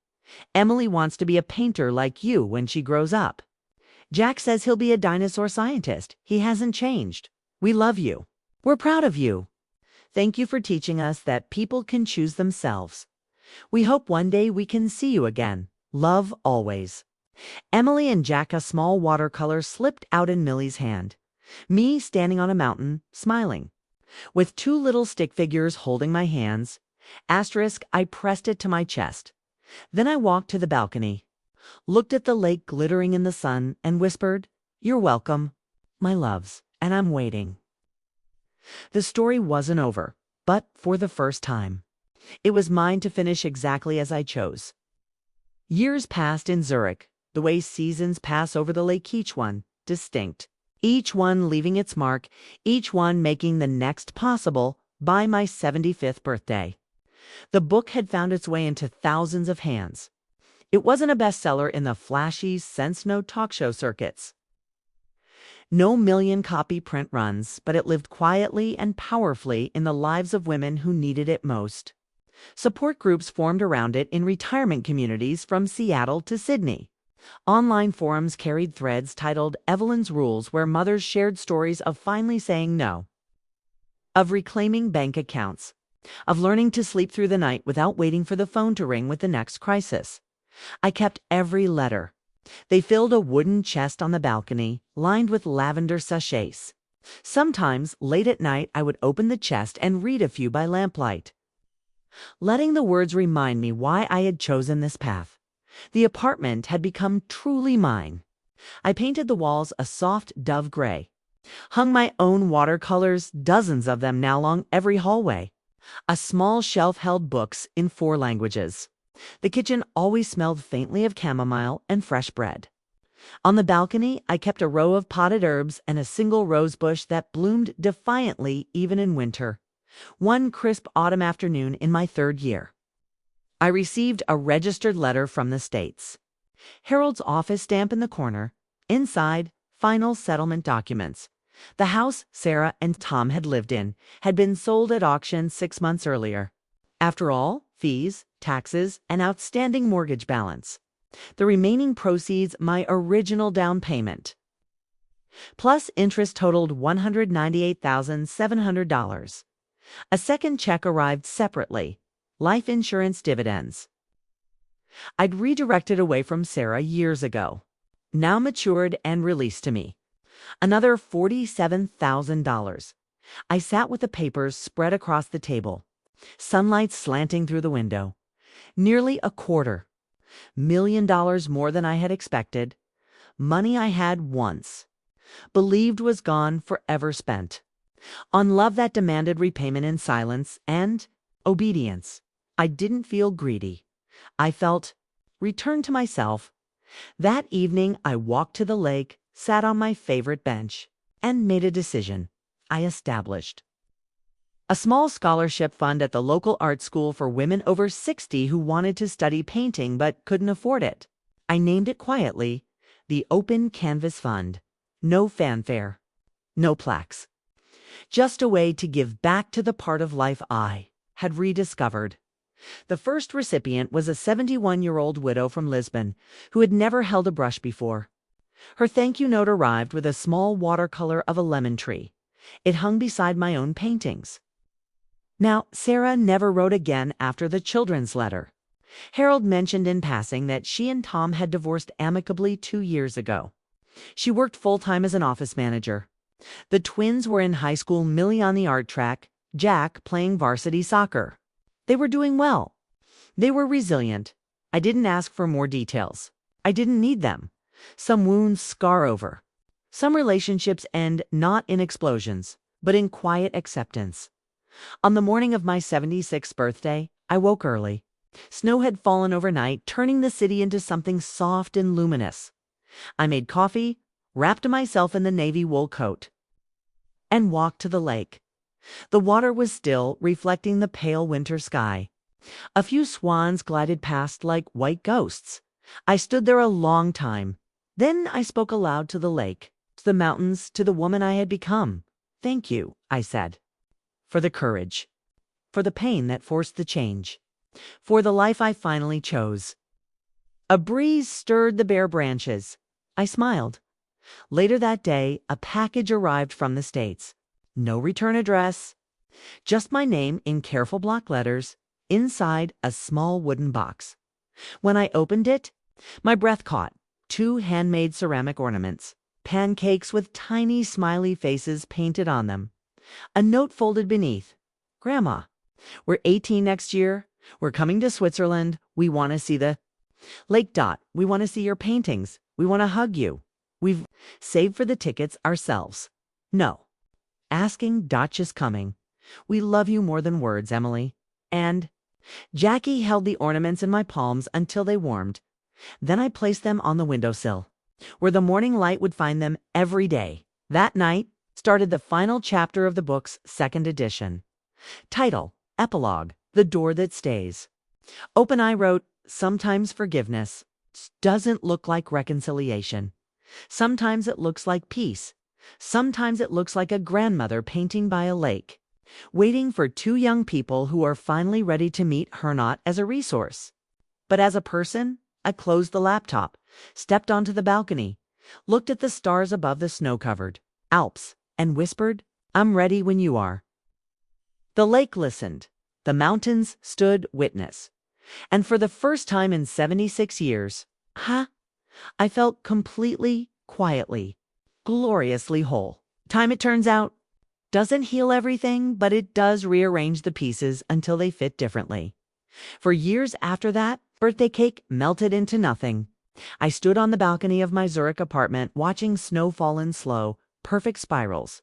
Emily wants to be a painter like you when she grows up. Jack says he'll be a dinosaur scientist. He hasn't changed. We love you. We're proud of you. Thank you for teaching us that people can choose themselves. We hope one day we can see you again. Love always. Emily and Jack. A small watercolor slipped out in Millie's hand. Me standing on a mountain, smiling. With 2 little stick figures holding my hands. Asterisk, I pressed it to my chest. Then I walked to the balcony, looked at the lake glittering in the sun, and whispered, You're welcome, my loves, and I'm waiting. The story wasn't over, but for the first time, it was mine to finish exactly as I chose. Years passed in Zurich, the way seasons pass over the lake, each one distinct, each one leaving its mark, each one making the next possible by my 75th birthday. The book had found its way into thousands of hands. It wasn't a bestseller in the flashy, sense-no talk show circuits. No million-copy print runs, but it lived quietly and powerfully in the lives of women who needed it most. Support groups formed around it in retirement communities from Seattle to Sydney. Online forums carried threads titled Evelyn's Rules, where mothers shared stories of finally saying no, of reclaiming bank accounts, of learning to sleep through the night without waiting for the phone to ring with the next crisis. I kept every letter. They filled a wooden chest on the balcony, lined with lavender sachets. Sometimes, late at night, I would open the chest and read a few by lamplight, letting the words remind me why I had chosen this path. The apartment had become truly mine. I painted the walls a soft dove gray, hung my own watercolors, dozens of them now, along every hallway. A small shelf held books in 4 languages. The kitchen always smelled faintly of chamomile and fresh bread. On the balcony, I kept a row of potted herbs and a single rose bush that bloomed defiantly even in winter. One crisp autumn afternoon in my 3rd year, I received a registered letter from the States. Harold's office stamp in the corner. Inside, final settlement documents. The house Sarah and Tom had lived in had been sold at auction 6 months earlier. After all, fees, taxes, and outstanding mortgage balance, the remaining proceeds my original down payment, plus interest, totaled $198,700. A second check arrived separately, life insurance dividends. I'd redirected away from Sarah years ago, now matured and released to me. Another $47,000. I sat with the papers spread across the table, sunlight slanting through the window. Nearly $250,000. $1 million more than I had expected. Money I had once believed was gone, forever spent on love that demanded repayment in silence and obedience. I didn't feel greedy. I felt returned to myself. That evening, I walked to the lake, sat on my favorite bench, and made a decision. I established a small scholarship fund at the local art school for women over 60 who wanted to study painting but couldn't afford it. I named it quietly the Open Canvas Fund. No fanfare, no plaques. Just a way to give back to the part of life I had rediscovered. The first recipient was a 71-year-old widow from Lisbon who had never held a brush before. Her thank you note arrived with a small watercolor of a lemon tree. It hung beside my own paintings. Now, Sarah never wrote again after the children's letter. Harold mentioned in passing that she and Tom had divorced amicably 2 years ago. She worked full-time as an office manager. The twins were in high school, Millie on the art track, Jack playing varsity soccer. They were doing well. They were resilient. I didn't ask for more details. I didn't need them. Some wounds scar over. Some relationships end not in explosions, but in quiet acceptance. On the morning of my 76th birthday, I woke early. Snow had fallen overnight, turning the city into something soft and luminous. I made coffee, wrapped myself in the navy wool coat, and walked to the lake. The water was still, reflecting the pale winter sky. A few swans glided past like white ghosts. I stood there a long time. Then I spoke aloud to the lake, to the mountains, to the woman I had become. "Thank you," I said, "for the courage, for the pain that forced the change, for the life I finally chose." A breeze stirred the bare branches. I smiled. Later that day, a package arrived from the States. No return address, just my name in careful block letters, inside a small wooden box. When I opened it, my breath caught 2 handmade ceramic ornaments, pancakes with tiny smiley faces painted on them. A note folded beneath. "Grandma, we're 18 next year. We're coming to Switzerland. We want to see the Lake Dot. We want to see your paintings. We want to hug you. We've saved for the tickets ourselves. No. Asking Dotch is coming. We love you more than words, Emily." And Jackie held the ornaments in my palms until they warmed. Then I placed them on the windowsill, where the morning light would find them every day. That night started the final chapter of the book's second edition. Title: Epilogue, The Door That Stays. Open Eye wrote, "Sometimes forgiveness doesn't look like reconciliation. Sometimes it looks like peace. Sometimes it looks like a grandmother painting by a lake, waiting for two young people who are finally ready to meet her not as a resource, but as a person." I closed the laptop, stepped onto the balcony, looked at the stars above the snow-covered Alps, and whispered, "I'm ready when you are." The lake listened. The mountains stood witness. And for the first time in 76 years, I felt completely, quietly, gloriously whole. Time, it turns out, doesn't heal everything, but it does rearrange the pieces until they fit differently. For years after that, birthday cake melted into nothing. I stood on the balcony of my Zurich apartment watching snow fall in slow, perfect spirals.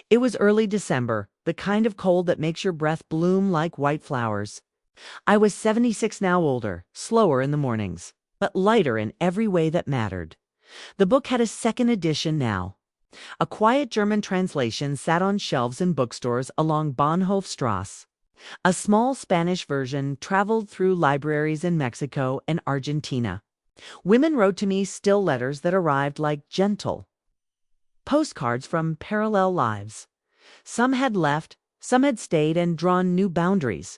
It was early December, the kind of cold that makes your breath bloom like white flowers. I was 76 now, older, slower in the mornings, but lighter in every way that mattered. The book had a second edition now. A quiet German translation sat on shelves in bookstores along Bahnhofstrasse. A small Spanish version traveled through libraries in Mexico and Argentina. Women wrote to me still letters that arrived like gentle postcards from parallel lives. Some had left, some had stayed and drawn new boundaries.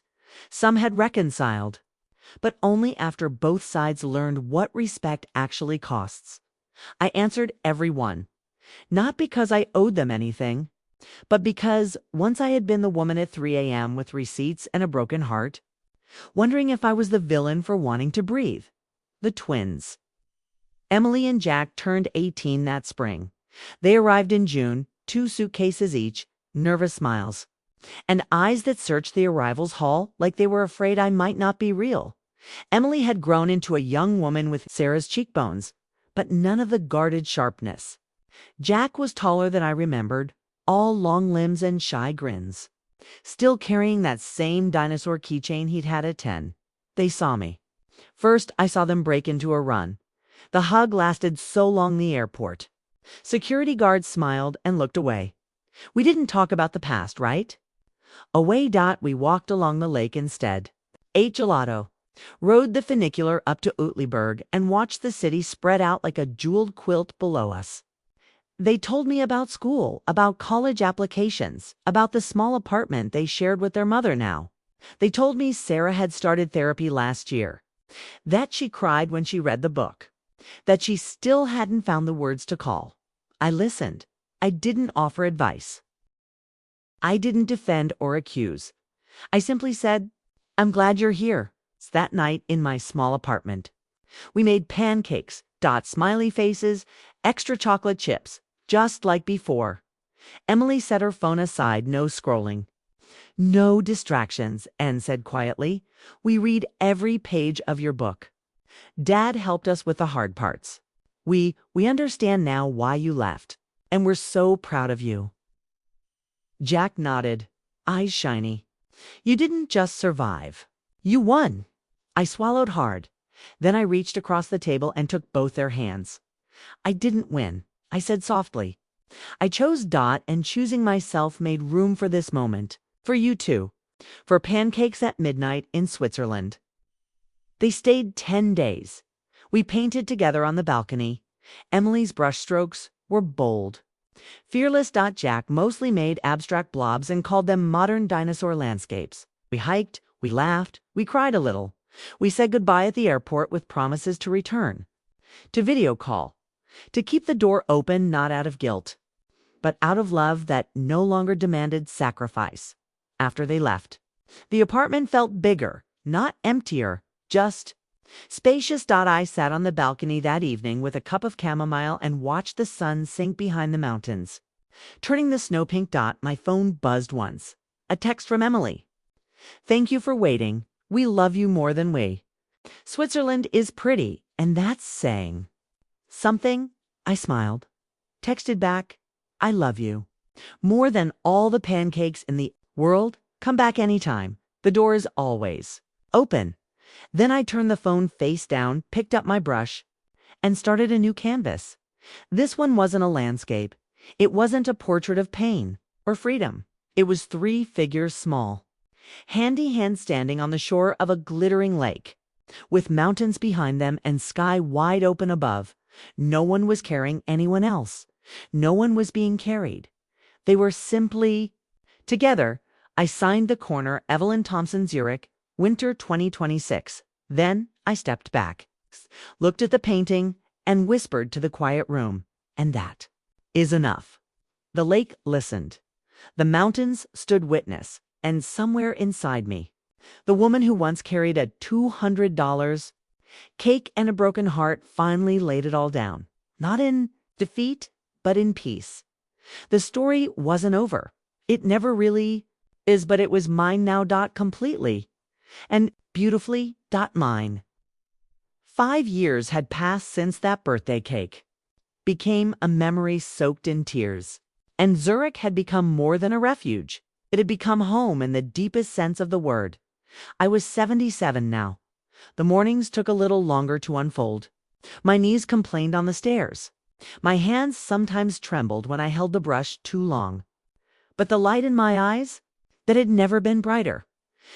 Some had reconciled, but only after both sides learned what respect actually costs. I answered every one, not because I owed them anything, but because once I had been the woman at 3 a.m. with receipts and a broken heart, wondering if I was the villain for wanting to breathe. The twins. Emily and Jack turned 18 that spring. They arrived in June, 2 suitcases each, nervous smiles, and eyes that searched the arrivals hall like they were afraid I might not be real. Emily had grown into a young woman with Sarah's cheekbones, but none of the guarded sharpness. Jack was taller than I remembered, all long limbs and shy grins, still carrying that same dinosaur keychain he'd had at 10. They saw me. First, I saw them break into a run. The hug lasted so long in the airport. Security guards smiled and looked away. We didn't talk about the past, right? Away. We walked along the lake instead, ate gelato, rode the funicular up to Uetliberg, and watched the city spread out like a jeweled quilt below us. They told me about school, about college applications, about the small apartment they shared with their mother now. They told me Sarah had started therapy last year, that she cried when she read the book, that she still hadn't found the words to call. I listened. I didn't offer advice. I didn't defend or accuse. I simply said, "I'm glad you're here." That night in my small apartment, we made pancakes, smiley faces, extra chocolate chips, just like before. Emily set her phone aside, no scrolling, no distractions, and said quietly, "We read every page of your book. Dad helped us with the hard parts. We understand now why you left, and we're so proud of you." Jack nodded, eyes shiny. "You didn't just survive. You won." I swallowed hard. Then I reached across the table and took both their hands. "I didn't win," I said softly. "I chose and choosing myself made room for this moment. For you too. For pancakes at midnight in Switzerland." They stayed 10 days. We painted together on the balcony. Emily's brushstrokes were bold. Fearless. Jack mostly made abstract blobs and called them modern dinosaur landscapes. We hiked, we laughed, we cried a little. We said goodbye at the airport with promises to return, to video call, to keep the door open not out of guilt, but out of love that no longer demanded sacrifice. After they left, the apartment felt bigger, not emptier, just spacious. I sat on the balcony that evening with a cup of chamomile and watched the sun sink behind the mountains. Turning the snow pink, my phone buzzed once. A text from Emily. "Thank you for waiting. We love you more than we." Switzerland is pretty, and that's saying something. I smiled. Texted back, "I love you. More than all the pancakes in the world. Come back anytime. The door is always open." Then I turned the phone face down, picked up my brush, and started a new canvas. This one wasn't a landscape. It wasn't a portrait of pain or freedom. It was 3 figures small, hand standing on the shore of a glittering lake, with mountains behind them and sky wide open above. No one was carrying anyone else. No one was being carried. They were simply together. I signed the corner Evelyn Thompson, Zurich, Winter 2026. Then I stepped back, looked at the painting, and whispered to the quiet room, and that is enough. The lake listened. The mountains stood witness, and somewhere inside me, the woman who once carried a $200 cake and a broken heart finally laid it all down, not in defeat, but in peace. The story wasn't over. It never really is, but it was mine now. Completely and beautifully. Mine. 5 years had passed since that birthday cake became a memory soaked in tears. And Zurich had become more than a refuge. It had become home in the deepest sense of the word. I was 77 now. The mornings took a little longer to unfold. My knees complained on the stairs. My hands sometimes trembled when I held the brush too long. But the light in my eyes, that had never been brighter.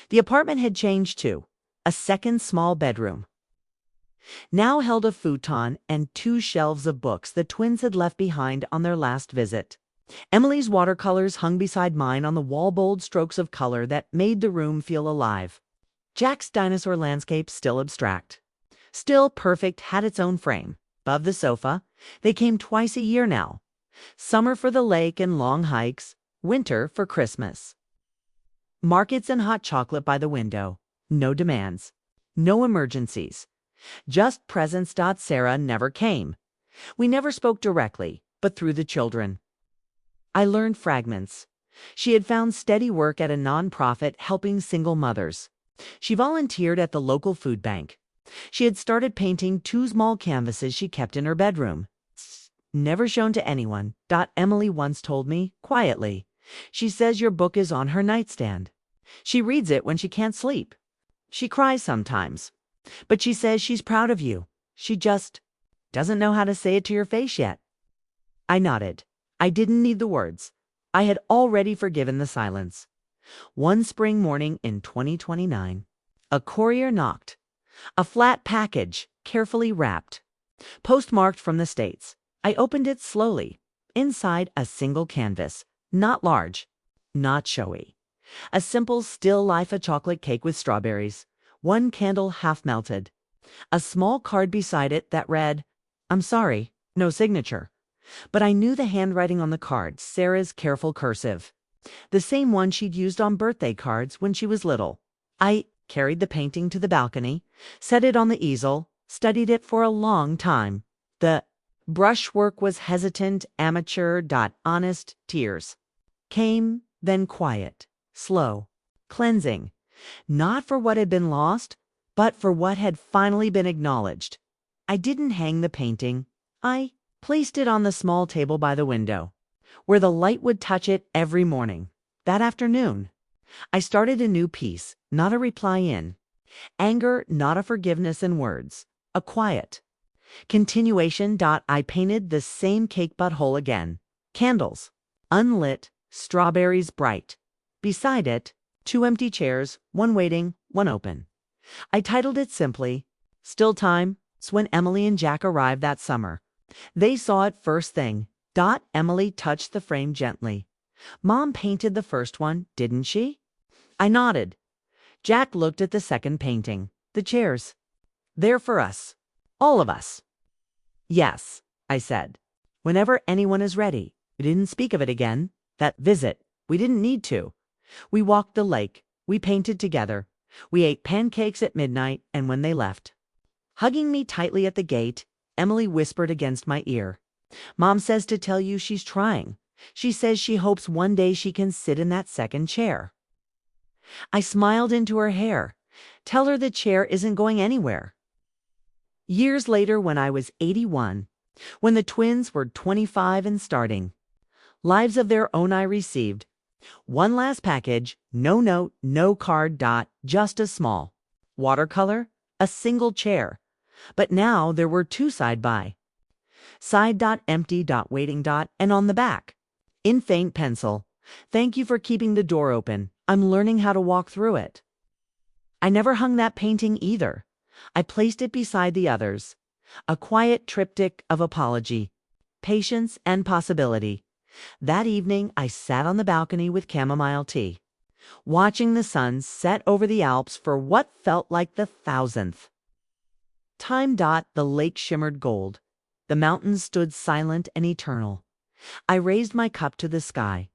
The apartment had changed too. A second small bedroom now held a futon and 2 shelves of books the twins had left behind on their last visit. Emily's watercolors hung beside mine on the wall, bold strokes of color that made the room feel alive. Jack's dinosaur landscape, still abstract, still perfect, had its own frame. Above the sofa, they came twice a year now. Summer for the lake and long hikes, winter for Christmas. Markets and hot chocolate by the window. No demands, no emergencies. Just presents. Sarah never came. We never spoke directly, but through the children. I learned fragments. She had found steady work at a nonprofit helping single mothers. She volunteered at the local food bank. She had started painting 2 small canvases she kept in her bedroom. Never shown to anyone. Emily once told me, quietly. She says your book is on her nightstand. She reads it when she can't sleep. She cries sometimes. But she says she's proud of you. She just doesn't know how to say it to your face yet. I nodded. I didn't need the words. I had already forgiven the silence. One spring morning in 2029, a courier knocked. A flat package, carefully wrapped, postmarked from the States. I opened it slowly. Inside, a single canvas, not large, not showy. A simple still life, a chocolate cake with strawberries, 1 candle half melted. A small card beside it that read, "I'm sorry, no signature." But I knew the handwriting on the card, Sarah's careful cursive. The same one she'd used on birthday cards when she was little. I carried the painting to the balcony, set it on the easel, studied it for a long time. The brushwork was hesitant, amateur. Honest tears came, then quiet, slow, cleansing. Not for what had been lost, but for what had finally been acknowledged. I didn't hang the painting. I placed it on the small table by the window, where the light would touch it every morning. That afternoon, I started a new piece, not a reply in. Anger, not a forgiveness in words. A quiet continuation. I painted the same cake butthole again. Candles, unlit, strawberries bright. Beside it, 2 empty chairs, 1 waiting, 1 open. I titled it simply, Still Time. When Emily and Jack arrived that summer, they saw it first thing. Emily touched the frame gently. Mom painted the first one, didn't she? I nodded. Jack looked at the second painting. The chairs. They're for us. All of us. Yes, I said. Whenever anyone is ready. We didn't speak of it again. That visit. We didn't need to. We walked the lake. We painted together. We ate pancakes at midnight, and when they left, hugging me tightly at the gate, Emily whispered against my ear, "Mom says to tell you she's trying. She says she hopes one day she can sit in that second chair." I smiled into her hair. Tell her the chair isn't going anywhere. Years later, when I was 81, when the twins were 25 and starting lives of their own, I received one last package, no note, no card. Just a small watercolor, a single chair. But now there were two side by. Side dot empty dot waiting dot and on the back, in faint pencil, "Thank you for keeping the door open. I'm learning how to walk through it." I never hung that painting either. I placed it beside the others, a quiet triptych of apology, patience, and possibility. That evening I sat on the balcony with chamomile tea, watching the sun set over the Alps for what felt like the 1,000th time. The lake shimmered gold. The mountains stood silent and eternal. I raised my cup to the sky.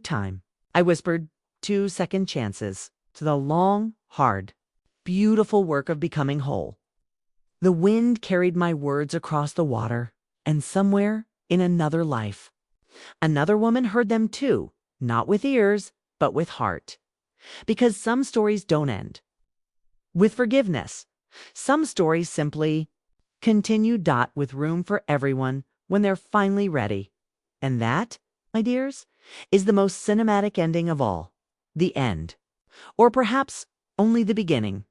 Time. I whispered, 2 second chances to the long, hard, beautiful work of becoming whole. The wind carried my words across the water, and somewhere in another life, another woman heard them too, not with ears, but with heart. Because some stories don't end with forgiveness. Some stories simply continue. With room for everyone when they're finally ready. And that, my dears, is the most cinematic ending of all. The end. Or perhaps only the beginning.